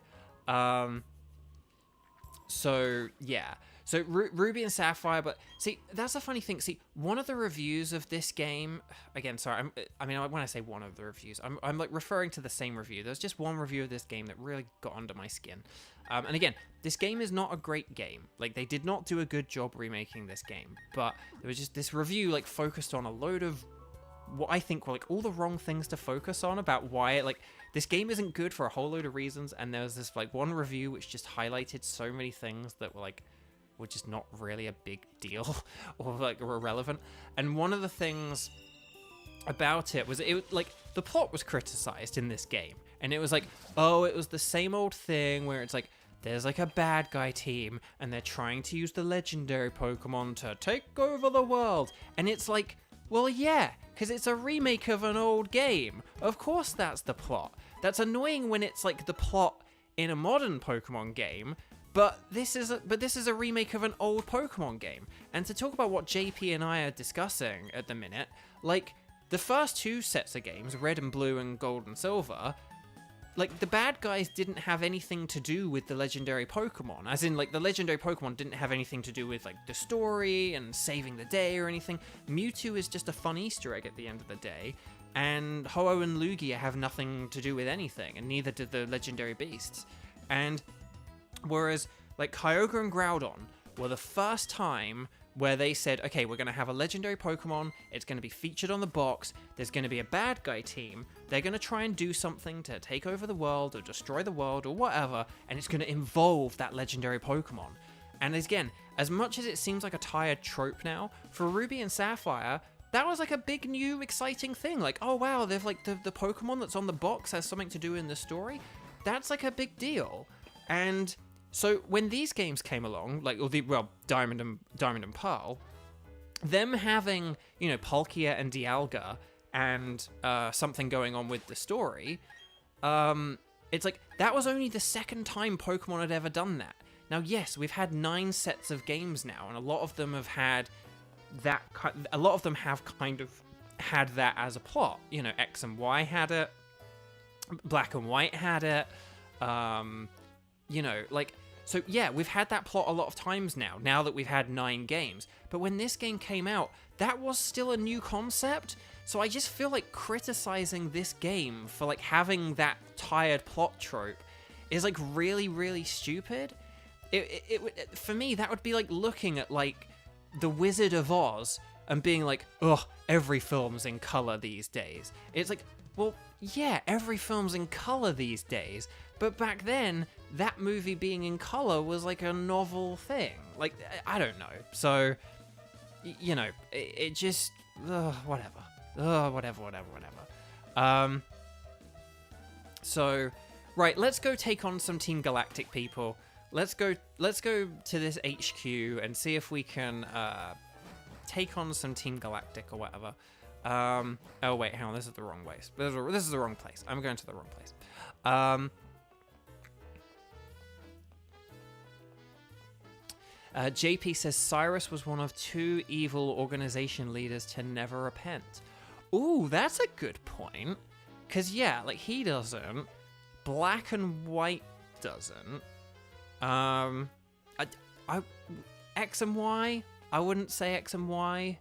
So yeah, so Ruby and Sapphire. But see, that's a funny thing. See, one of the reviews of this game, again, sorry, I mean, when I say one of the reviews, I'm like referring to the same review. There's just one review of this game that really got under my skin. And again, this game is not a great game. Like, they did not do a good job remaking this game. But there was just this review like focused on a load of what I think were like all the wrong things to focus on about why like this game isn't good for a whole load of reasons. And there was this like one review which just highlighted so many things that were just not really a big deal or like were irrelevant. And one of the things about it was like the plot was criticized in this game, and it was like, oh, it was the same old thing where it's like there's like a bad guy team and they're trying to use the legendary Pokemon to take over the world. And it's like, well, yeah, because it's a remake of an old game. Of course that's the plot. That's annoying when it's like the plot in a modern Pokemon game, but this is a remake of an old Pokemon game. And to talk about what JP and I are discussing at the minute, like the first two sets of games, Red and Blue and Gold and Silver, like the bad guys didn't have anything to do with the legendary Pokemon. As in, like, the legendary Pokemon didn't have anything to do with like the story and saving the day or anything. Mewtwo is just a fun Easter egg at the end of the day, and Ho-Oh and Lugia have nothing to do with anything, and neither did the legendary beasts. And whereas like Kyogre and Groudon were the first time where they said, okay, we're going to have a legendary Pokemon, it's going to be featured on the box, there's going to be a bad guy team, they're going to try and do something to take over the world or destroy the world or whatever, and it's going to involve that legendary Pokemon. And again, as much as it seems like a tired trope now, for Ruby and Sapphire, that was like a big new exciting thing. Like, oh wow, they've like the Pokemon that's on the box has something to do in the story. That's like a big deal. And so when these games came along, like, Diamond and Pearl, them having, you know, Palkia and Dialga and something going on with the story, it's like, that was only the second time Pokemon had ever done that. Now, yes, we've had 9 sets of games now, and a lot of them have had that, a lot of them have kind of had that as a plot. You know, X and Y had it, Black and White had it, you know, like, so yeah, we've had that plot a lot of times now that we've had 9 games. But when this game came out, that was still a new concept. So I just feel like criticizing this game for like having that tired plot trope is like really, really stupid. For me, that would be like looking at like The Wizard of Oz and being like, ugh, every film's in color these days. It's like, well, yeah, every film's in color these days, but back then, that movie being in color was like a novel thing. Like, I don't know. So, you know, it just, whatever. Whatever. So, right, let's go take on some Team Galactic people. Let's go to this HQ and see if we can take on some Team Galactic or whatever. Oh wait, hang on, this is the wrong place. This is the wrong place. I'm going to the wrong place. JP says Cyrus was one of 2 evil organization leaders to never repent. Ooh, that's a good point. Cause yeah, like he doesn't. Black and White doesn't. X and Y. I wouldn't say X and Y.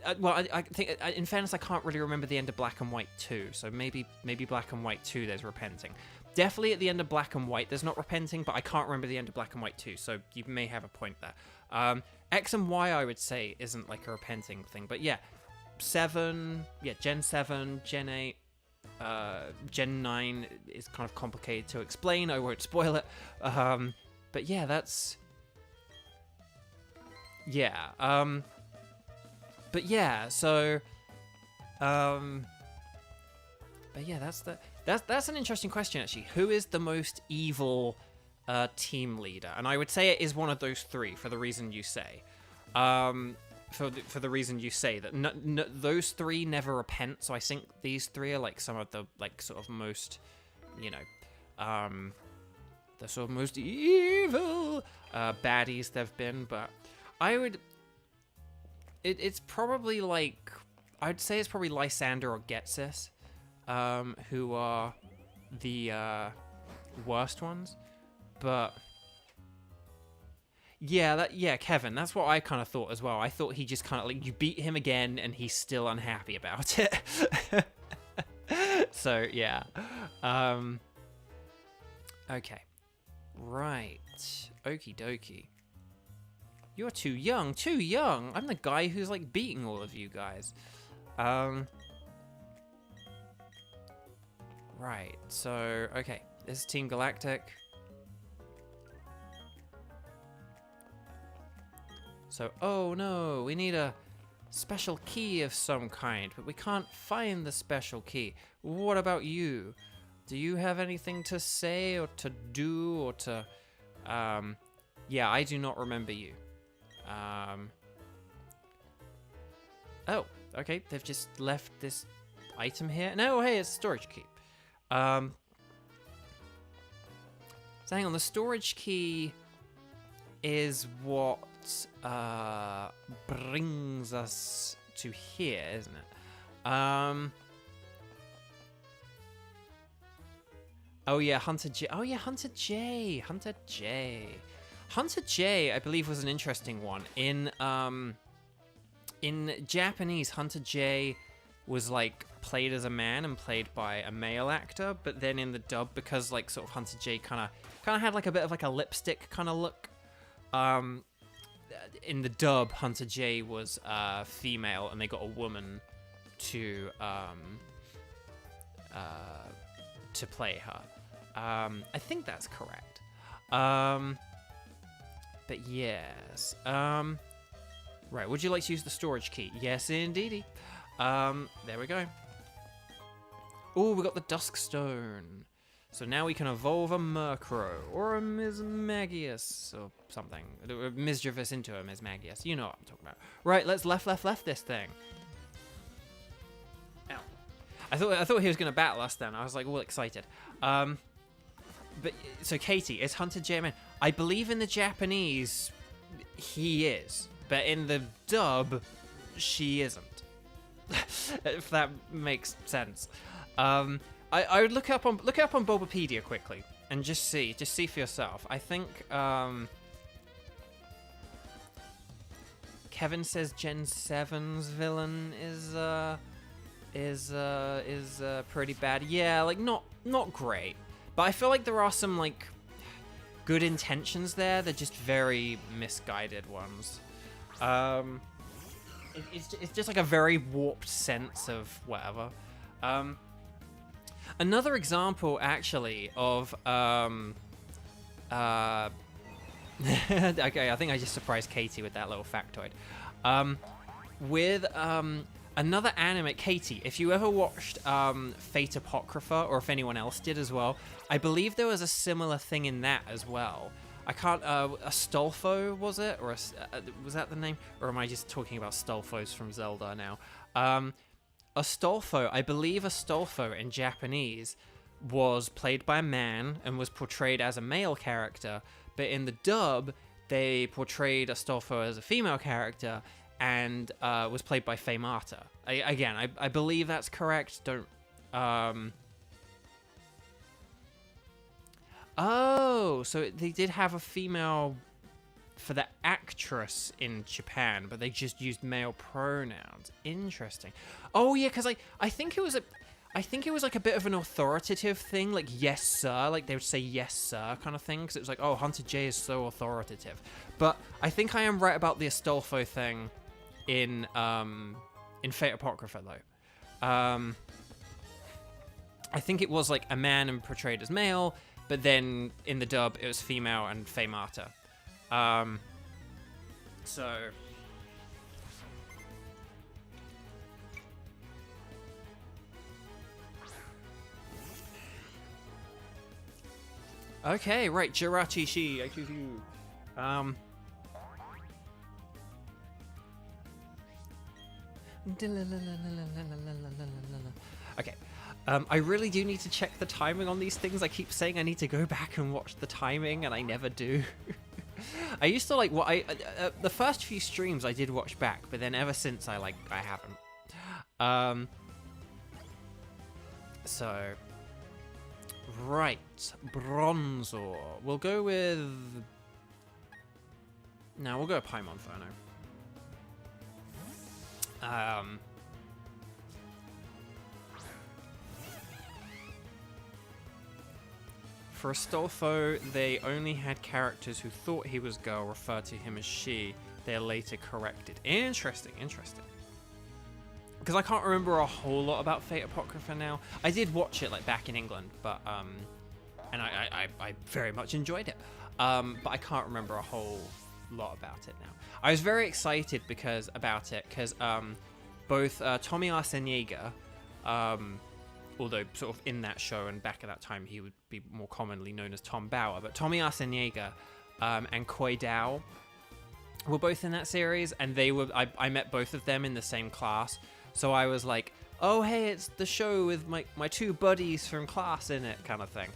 I think, in fairness, I can't really remember the end of Black and White 2, so maybe Black and White 2 there's repenting. Definitely at the end of Black and White there's not repenting, but I can't remember the end of Black and White 2, so you may have a point there. X and Y, I would say, isn't like a repenting thing, but yeah, 7, yeah, Gen 7, Gen 8, Gen 9 is kind of complicated to explain, I won't spoil it, but yeah, that's... Yeah, but yeah, so, but yeah, that's an interesting question actually. Who is the most evil team leader? And I would say it is one of those 3 for the reason you say. For the reason you say that those 3 never repent. So I think these 3 are like some of the like sort of most, you know, the sort of most evil baddies there've been. But I would. It's probably like, I'd say it's probably Lysander or Getsis, who are the worst ones. But Yeah, Kevin. That's what I kind of thought as well. I thought he just kind of like you beat him again, and he's still unhappy about it. So yeah. Okay. Right. Okie dokie. You're too young. Too young. I'm the guy who's like beating all of you guys. Right. So okay. This is Team Galactic. So, oh no, we need a special key of some kind, but we can't find the special key. What about you? Do you have anything to say or to do or to... yeah, I do not remember you. Oh, okay, they've just left this item here. No, hey, it's a storage key. So hang on, the storage key is what brings us to here, isn't it? Oh yeah, Hunter J. Oh yeah, Hunter J. Hunter J. Hunter J, I believe, was an interesting one. In Japanese, Hunter J was like played as a man and played by a male actor, but then in the dub, because like sort of Hunter J kind of had like a bit of like a lipstick kind of look. In the dub, Hunter J was female, and they got a woman to play her. I think that's correct. But yes. Right, would you like to use the storage key? Yes, indeedy. There we go. Oh, we got the Dusk Stone. So now we can evolve a Murkrow or a Mismagius or something. Mischievous into a Mismagius. You know what I'm talking about. Right, let's left this thing. Ow. I thought he was going to battle us then. I was like all excited. But so Katie, is Hunter J a man? I believe in the Japanese he is, but in the dub she isn't. If that makes sense. I would look it up on Bulbapedia quickly and just see for yourself. I think Kevin says Gen 7's villain is pretty bad. Yeah, like not great, but I feel like there are some like good intentions there. They're just very misguided ones. It's just like a very warped sense of whatever. Another example, actually, of okay, I think I just surprised Katie with that little factoid. With another anime, Katie, if you ever watched Fate Apocrypha, or if anyone else did as well, I believe there was a similar thing in that as well. I can't, Astolfo, was it? Or was that the name? Or am I just talking about Stolfos from Zelda now? Astolfo, I believe Astolfo in Japanese was played by a man and was portrayed as a male character, but in the dub, they portrayed Astolfo as a female character and was played by Faye Marta. I believe that's correct. Don't... Oh, so they did have a female for the actress in Japan, but they just used male pronouns. Interesting. Oh yeah, because I think it was like a bit of an authoritative thing, like yes sir, like they would say yes sir kind of thing, because it was like, oh, Hunter J is so authoritative. But I think I am right about the Astolfo thing in Fate Apocrypha though. I think it was like a man and portrayed as male, but then in the dub it was female and Faye Marta. So okay, right, Jirachi-shi, I choose you. Okay. I really do need to check the timing on these things. I keep saying I need to go back and watch the timing, and I never do. I used to like what the first few streams I did watch back, but then ever since I haven't. So right, Bronzor. We'll go with No, we'll go Paimon Inferno. For Astolfo, they only had characters who thought he was girl refer to him as she. They are later corrected. Interesting, interesting. Because I can't remember a whole lot about Fate Apocrypha now. I did watch it like back in England, but and I very much enjoyed it. But I can't remember a whole lot about it now. I was very excited because both Tommy Arciniega, although sort of in that show and back at that time he would be more commonly known as Tom Bauer, but Tommy Arciniega and Koi Dao were both in that series, and they were I met both of them in the same class, so I was like, oh hey, it's the show with my two buddies from class in it, kind of thing.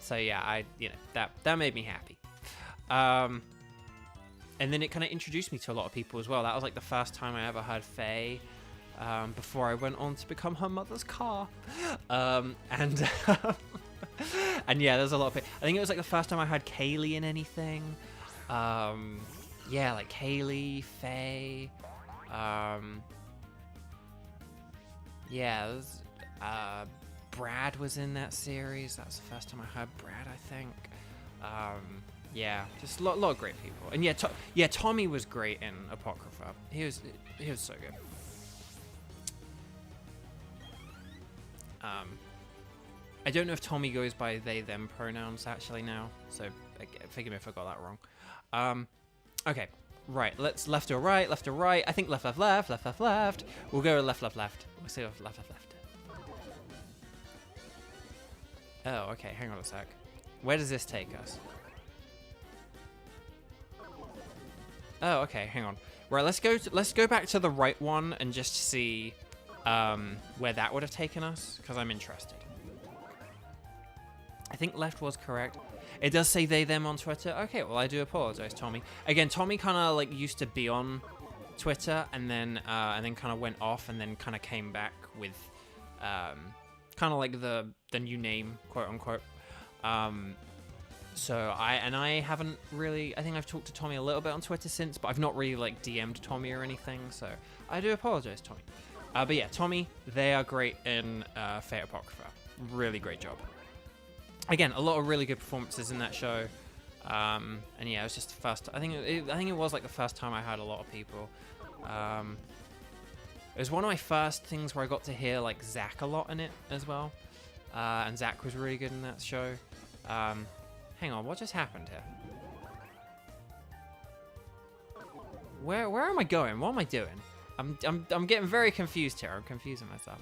So yeah, that made me happy. And then it kind of introduced me to a lot of people as well. That was like the first time I ever heard Faye, before I went on to become her mother's car. And yeah, there's a lot of people. I think it was like the first time I heard Kaylee in anything. Yeah, like Kaylee, Faye. Yeah, Brad was in that series. That was the first time I heard Brad, I think. Yeah, just a lot of great people. And yeah, Tommy was great in Apocrypha. He was so good. I don't know if Tommy goes by they them pronouns actually now, so forgive me if I got that wrong. Okay, right, let's left or right. I think left. We'll go left. We'll see left. Oh, okay, hang on a sec. Where does this take us? Oh, okay, hang on. Right, let's go back to the right one and just see where that would have taken us, because I'm interested. I think left was correct. It does say they them on Twitter. Okay, well I do apologize, Tommy. Again, Tommy kind of like used to be on Twitter and then kind of went off and then kind of came back with kind of like the new name, quote unquote. So I haven't really, I think I've talked to Tommy a little bit on Twitter since, but I've not really like DM'd Tommy or anything, so I do apologize, Tommy. But yeah, Tommy, they are great in Fate Apocrypha. Really great job. Again, a lot of really good performances in that show. And yeah, it was just the first, I think it was like the first time I heard a lot of people. It was one of my first things where I got to hear like Zach a lot in it as well. And Zach was really good in that show. Hang on, what just happened here? Where am I going? What am I doing? I'm getting very confused here. I'm confusing myself.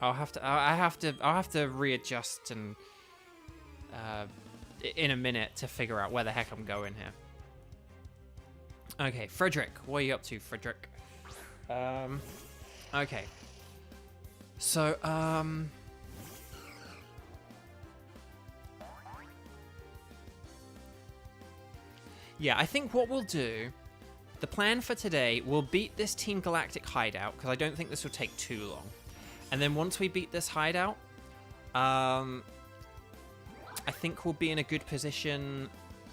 I'll have to readjust and in a minute to figure out where the heck I'm going here. Okay, Frederick, what are you up to, Frederick? Okay. So, yeah, I think what we'll do, the plan for today, we'll beat this Team Galactic hideout, because I don't think this will take too long. And then once we beat this hideout, I think we'll be in a good position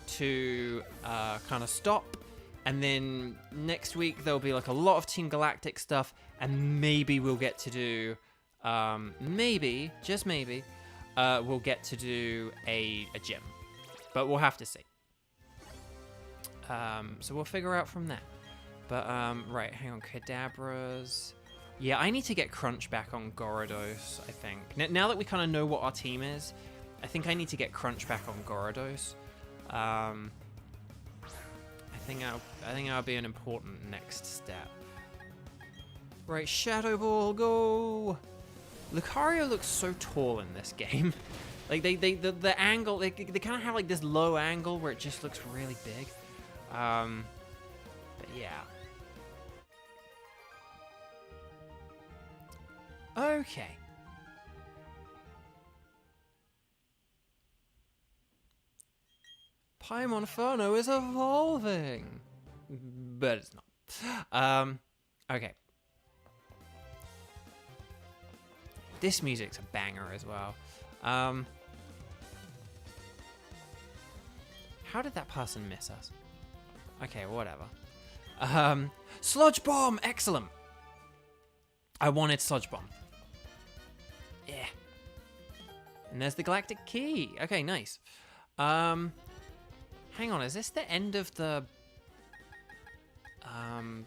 to kind of stop. And then next week, there'll be like a lot of Team Galactic stuff, and maybe we'll get to do, maybe, just maybe, we'll get to do a gym. But we'll have to see. So we'll figure out from there. But, right, hang on, Kadabras. Yeah, I need to get Crunch back on Gyarados, I think. Now that we kind of know what our team is, I think I need to get Crunch back on Gyarados. I think that'll be an important next step. Right, Shadow Ball, go! Lucario looks so tall in this game. Like, the angle, they kind of have like this low angle where it just looks really big. But yeah. Okay. Paimon Inferno is evolving, but it's not. Okay. This music's a banger as well. How did that person miss us? Okay, whatever. Sludge Bomb! Excellent! I wanted Sludge Bomb. Yeah. And there's the Galactic Key. Okay, nice. Hang on, is this the end of the... Hang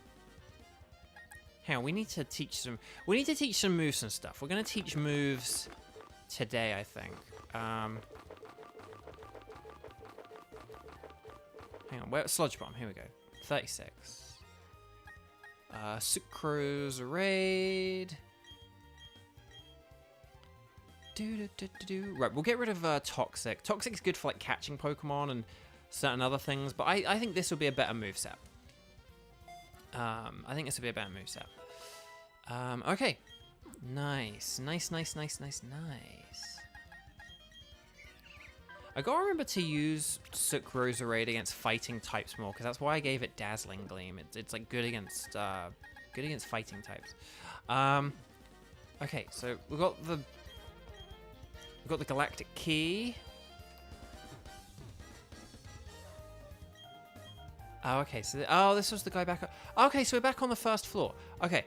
on, we need to teach some... We need to teach some moves and stuff. We're going to teach moves today, I think. Hang on, where... Sludge Bomb, here we go. 36. Sucrose Raid. Right, we'll get rid of Toxic. Toxic's good for like catching Pokemon and certain other things, but I think this will be a better moveset. I think this will be a better moveset. Okay. Nice. I gotta remember to use Sucrose Raid against fighting types more, because that's why I gave it Dazzling Gleam. It's like good against fighting types. Okay, so we've got the Galactic Key. Oh, okay, so this was the guy back up. Okay, so we're back on the first floor. Okay,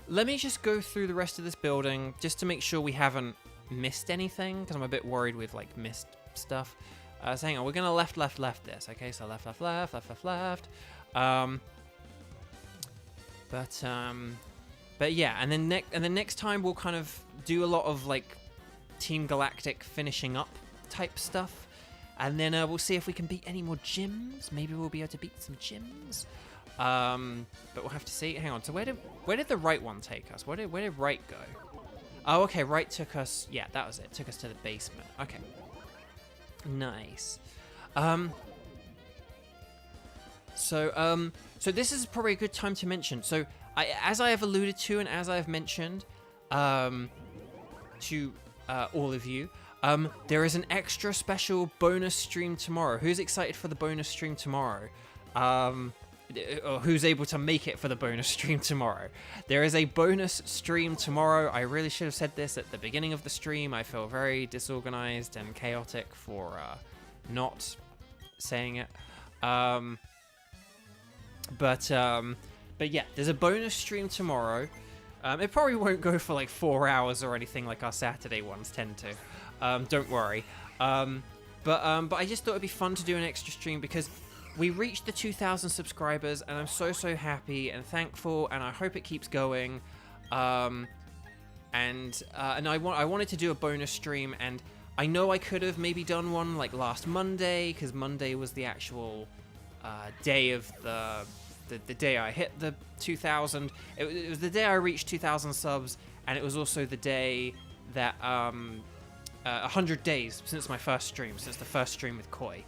let me just go through the rest of this building just to make sure we haven't missed anything, because I'm a bit worried with like missed stuff. So hang on, we're gonna left this. Okay, so left. But yeah, and then next time we'll kind of do a lot of like Team Galactic finishing up type stuff, and then we'll see if we can beat any more gyms. Maybe we'll be able to beat some gyms. But we'll have to see. Hang on. So where did the right one take us? Where did right go? Oh, okay. Right took us. Yeah, that was it. Took us to the basement. Okay. Nice. So this is probably a good time to mention. So as I have alluded to and as I have mentioned, to all of you, there is an extra special bonus stream tomorrow. Who's excited for the bonus stream tomorrow? Or who's able to make it for the bonus stream tomorrow? There is a bonus stream tomorrow. I really should have said this at the beginning of the stream. I feel very disorganized and chaotic for not saying it. But yeah, there's a bonus stream tomorrow. It probably won't go for like 4 hours or anything like our Saturday ones tend to. Don't worry. But I just thought it'd be fun to do an extra stream because we reached the 2,000 subscribers, and I'm so happy and thankful, and I hope it keeps going. And I wanted to do a bonus stream, and I know I could have maybe done one like last Monday, because Monday was the actual day of the day I hit the 2,000. It was the day I reached 2,000 subs, and it was also the day that 100 days since my first stream, since the first stream with Koi.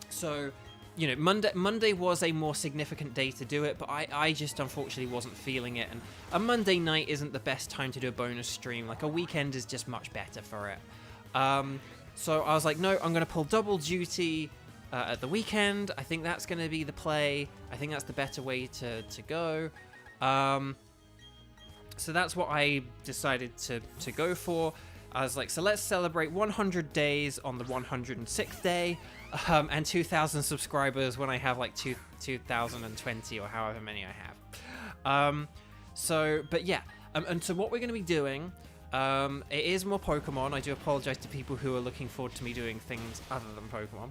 So, you know, Monday was a more significant day to do it, but I just unfortunately wasn't feeling it, and a Monday night isn't the best time to do a bonus stream. Like, a weekend is just much better for it. So I was like, no, I'm going to pull double duty at the weekend. I think that's going to be the play. I think that's the better way to go. So that's what I decided to go for. I was like, so let's celebrate 100 days on the 106th day, and 2,000 subscribers when I have like 2,020 or however many I have. But yeah, and so what we're going to be doing, it is more Pokemon. I do apologize to people who are looking forward to me doing things other than Pokemon.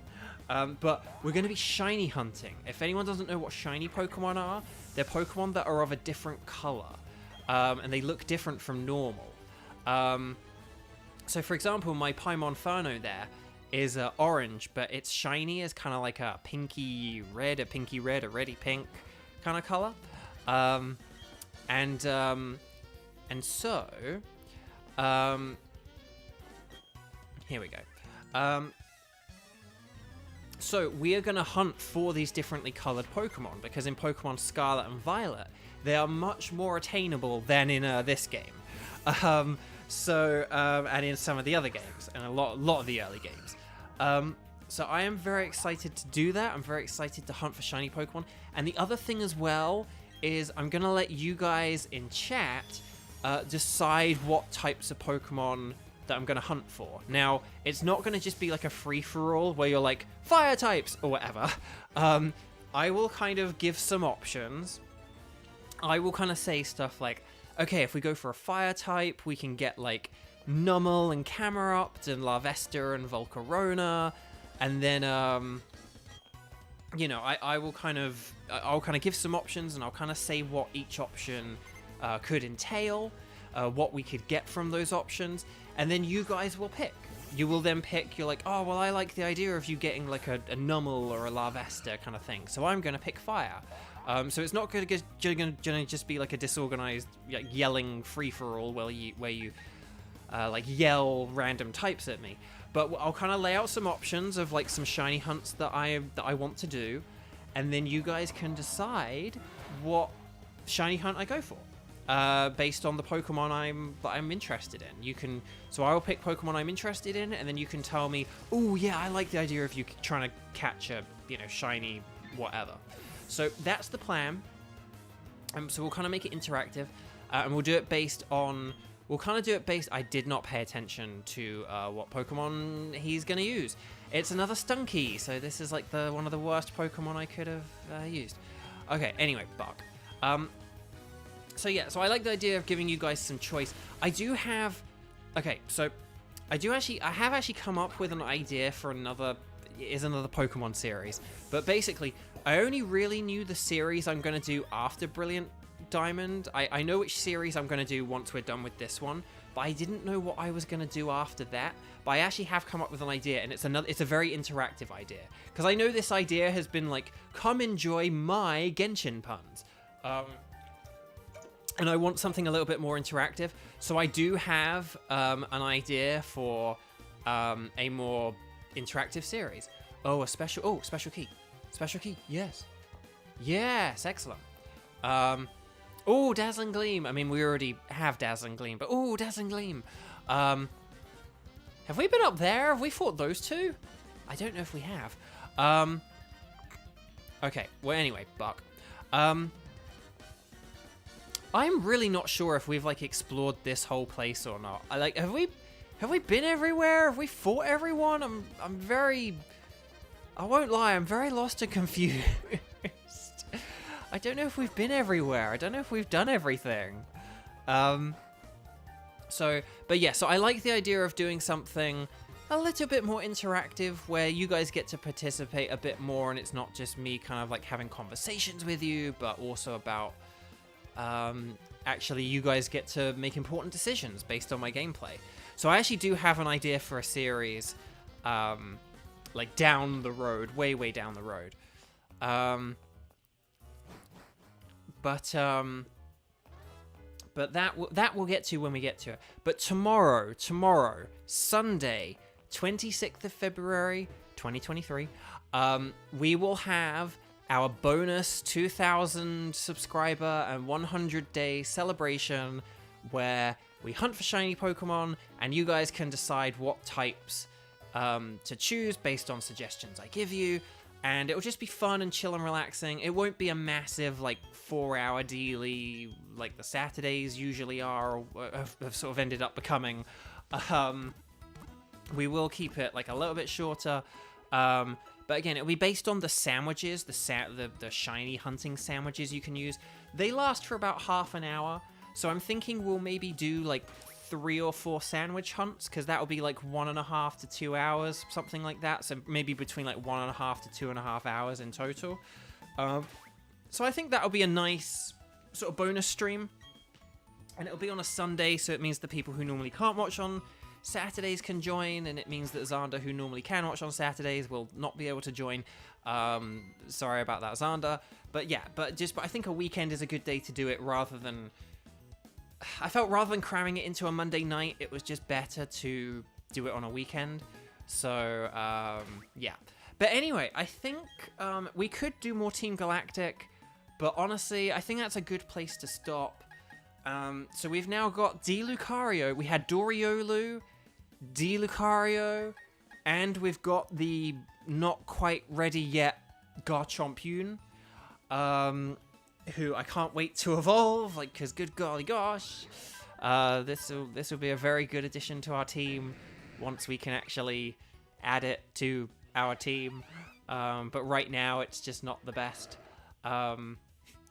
But we're going to be shiny hunting. If anyone doesn't know what shiny Pokemon are, they're Pokemon that are of a different color, and they look different from normal. So, for example, my Paimon Furno there is orange, but it's shiny as kind of like a pinky red, a reddy pink kind of color. And so, here we go. So we are going to hunt for these differently colored Pokemon, because in Pokemon Scarlet and Violet, they are much more attainable than in this game. And in some of the other games, and a lot of the early games. So I am very excited to do that. I'm very excited to hunt for shiny Pokemon. And the other thing as well is I'm going to let you guys in chat decide what types of Pokemon that I'm going to hunt for. Now, it's not going to just be like a free-for-all where you're like, fire types, or whatever. I will kind of give some options. I will kind of say stuff like, okay, if we go for a fire type, we can get like Nummel and Camerupt and Larvesta and Volcarona, and then you know, I'll kind of give some options, and I'll kind of say what each option could entail, what we could get from those options, and then you guys will pick. You will then pick. You're like, oh well, I like the idea of you getting like a Nummel or a Larvesta kind of thing, so I'm going to pick fire. So it's not going to just be like a disorganized like, yelling free-for-all where you like yell random types at me. But I'll kind of lay out some options of like some shiny hunts that I want to do, and then you guys can decide what shiny hunt I go for based on the Pokemon I'm interested in. So I will pick Pokemon I'm interested in, and then you can tell me, oh yeah, I like the idea of you trying to catch a shiny whatever. So that's the plan. So we'll kind of make it interactive, and we'll do it based on. I did not pay attention to what Pokemon he's going to use. It's another Stunky, so this is like one of the worst Pokemon I could have used. Okay, anyway, Buck. So yeah, so I like the idea of giving you guys some choice. I have actually come up with an idea for another Pokemon series. But basically, I only really knew the series I'm going to do after Brilliant Diamond. I know which series I'm going to do once we're done with this one, but I didn't know what I was going to do after that. But I actually have come up with an idea, and it's a very interactive idea, because I know this idea has been like, come enjoy my Genshin puns, and I want something a little bit more interactive. So I do have an idea for a more interactive series. Special key, yes, excellent. Dazzling Gleam. I mean, we already have Dazzling Gleam, but Dazzling Gleam. Have we been up there? Have we fought those two? I don't know if we have. Okay. Well, anyway, Buck. I'm really not sure if we've like explored this whole place or not. Have we been everywhere? Have we fought everyone? I won't lie. I'm very lost and confused. I don't know if we've been everywhere. I don't know if we've done everything. So I like the idea of doing something a little bit more interactive where you guys get to participate a bit more, and it's not just me kind of like having conversations with you, but also about actually you guys get to make important decisions based on my gameplay. So I actually do have an idea for a series like down the road, way down the road. But that we'll get to when we get to it. But tomorrow, Sunday, 26th of February, 2023, we will have our bonus 2,000 subscriber and 100-day celebration where we hunt for shiny Pokemon, and you guys can decide what types to choose based on suggestions I give you. And it'll just be fun and chill and relaxing. It won't be a massive, like, 4-hour daily, like the Saturdays usually are, or have sort of ended up becoming. We will keep it, like, a little bit shorter. But again, it'll be based on the sandwiches, the shiny hunting sandwiches you can use. They last for about half an hour. So I'm thinking we'll maybe do, like, 3 or 4 sandwich hunts, because that'll be like 1.5 to 2 hours, something like that. So maybe between like 1.5 to 2.5 hours in total. So I think that'll be a nice sort of bonus stream, and it'll be on a Sunday, so it means the people who normally can't watch on Saturdays can join, and it means that Xander, who normally can watch on Saturdays, will not be able to join. Sorry about that, Xander. But yeah, but I think a weekend is a good day to do it rather than cramming it into a Monday night. It was just better to do it on a weekend. So, yeah. But anyway, I think we could do more Team Galactic, but honestly, I think that's a good place to stop. So we've now got Lucario. We had Doriolu, Lucario, and we've got the not quite ready yet Garchompion. Who I can't wait to evolve, like, because good golly gosh. This will be a very good addition to our team once we can actually add it to our team. But right now it's just not the best.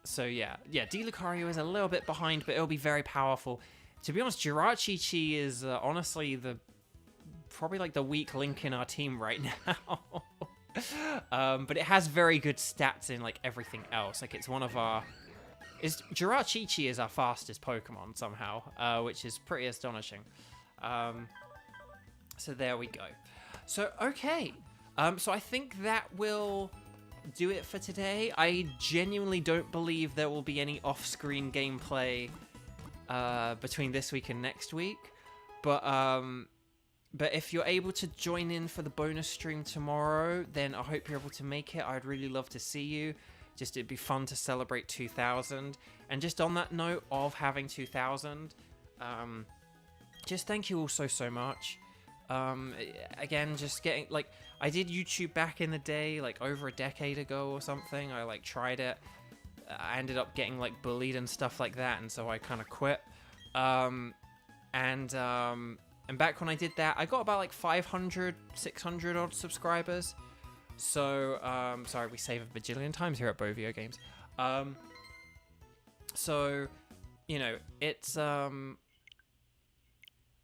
So yeah, D. Lucario is a little bit behind, but it'll be very powerful. To be honest, Jirachi is honestly probably like the weak link in our team right now. But it has very good stats in like everything else. Like it's one of our... Jirachi is our fastest Pokemon somehow, which is pretty astonishing. So there we go. So, okay. So I think that will do it for today. I genuinely don't believe there will be any off-screen gameplay between this week and next week. But if you're able to join in for the bonus stream tomorrow, then I hope you're able to make it. I'd really love to see you. Just it'd be fun to celebrate 2000. And just on that note of having 2000, just thank you all so much. Again, just getting, like, I did YouTube back in the day, like over a decade ago or something. I like tried it. I ended up getting like bullied and stuff like that, and so I kind of quit. And back when I did that, I got about like 500, 600 odd subscribers. So, sorry, we save a bajillion times here at Bovio Games. So, you know, it's,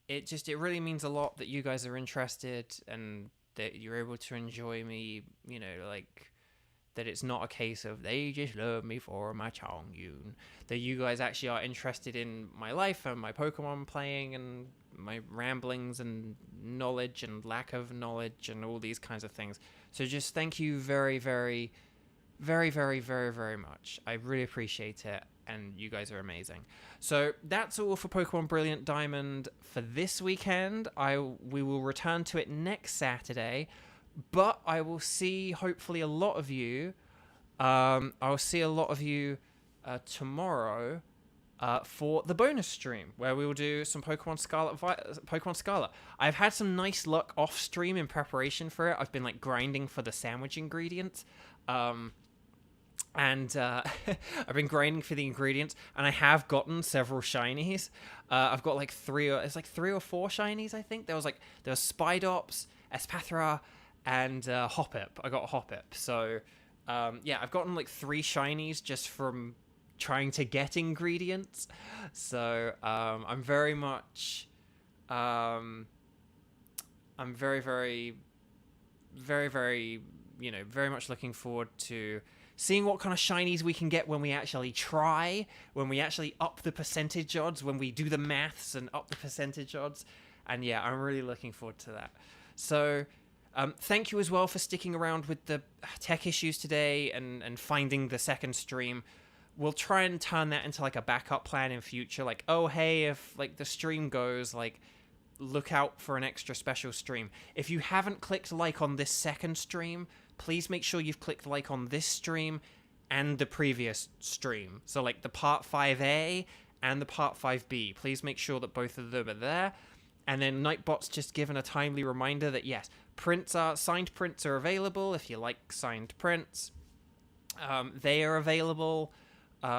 it really means a lot that you guys are interested and that you're able to enjoy me, you know, like, that it's not a case of they just love me for my Chongyun. That you guys actually are interested in my life and my Pokemon playing and my ramblings and knowledge and lack of knowledge and all these kinds of things. So just thank you very, very, very, very, very, very much. I really appreciate it, and you guys are amazing. So that's all for Pokemon Brilliant Diamond for this weekend. We will return to it next Saturday. But I will see, hopefully, a lot of you. I'll see a lot of you tomorrow for the bonus stream, where we will do some Pokemon Scarlet. I've had some nice luck off stream in preparation for it. I've been like grinding for the sandwich ingredients, and I've been grinding for the ingredients, and I have gotten several shinies. I've got like three or four shinies. I think there was Spidops, Espathra, and Hoppip. I got Hoppip. So, yeah, I've gotten like 3 shinies just from trying to get ingredients. So, I'm very much, I'm very, very, very, very, you know, very much looking forward to seeing what kind of shinies we can get when we actually try, when we actually up the percentage odds, when we do the maths and up the percentage odds. And yeah, I'm really looking forward to that. So, thank you as well for sticking around with the tech issues today and finding the second stream. We'll try and turn that into like a backup plan in future. Like, oh, hey, if like the stream goes, like, look out for an extra special stream. If you haven't clicked like on this second stream, please make sure you've clicked like on this stream and the previous stream. So like the part 5A and the part 5B. Please make sure that both of them are there. And then Nightbot's just given a timely reminder that yes, signed prints are available if you like signed prints. They are available. You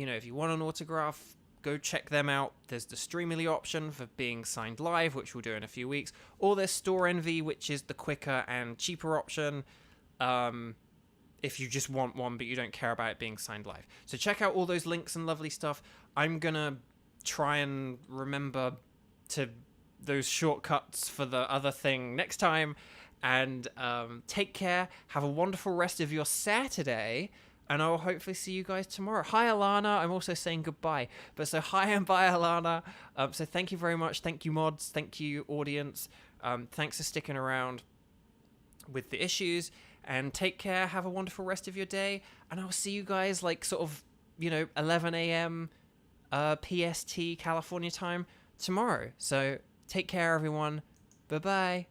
know, if you want an autograph, go check them out. There's the Streamily option for being signed live, which we'll do in a few weeks. Or there's Store Envy, which is the quicker and cheaper option. If you just want one, but you don't care about it being signed live. So check out all those links and lovely stuff. I'm gonna try and remember to those shortcuts for the other thing next time. And take care. Have a wonderful rest of your Saturday. And I will hopefully see you guys tomorrow. Hi, Alana. I'm also saying goodbye. But so hi and bye, Alana. So thank you very much. Thank you, mods. Thank you, audience. Thanks for sticking around with the issues. And take care. Have a wonderful rest of your day. And I'll see you guys like sort of, you know, 11 a.m. PST California time tomorrow. So take care, everyone. Bye-bye.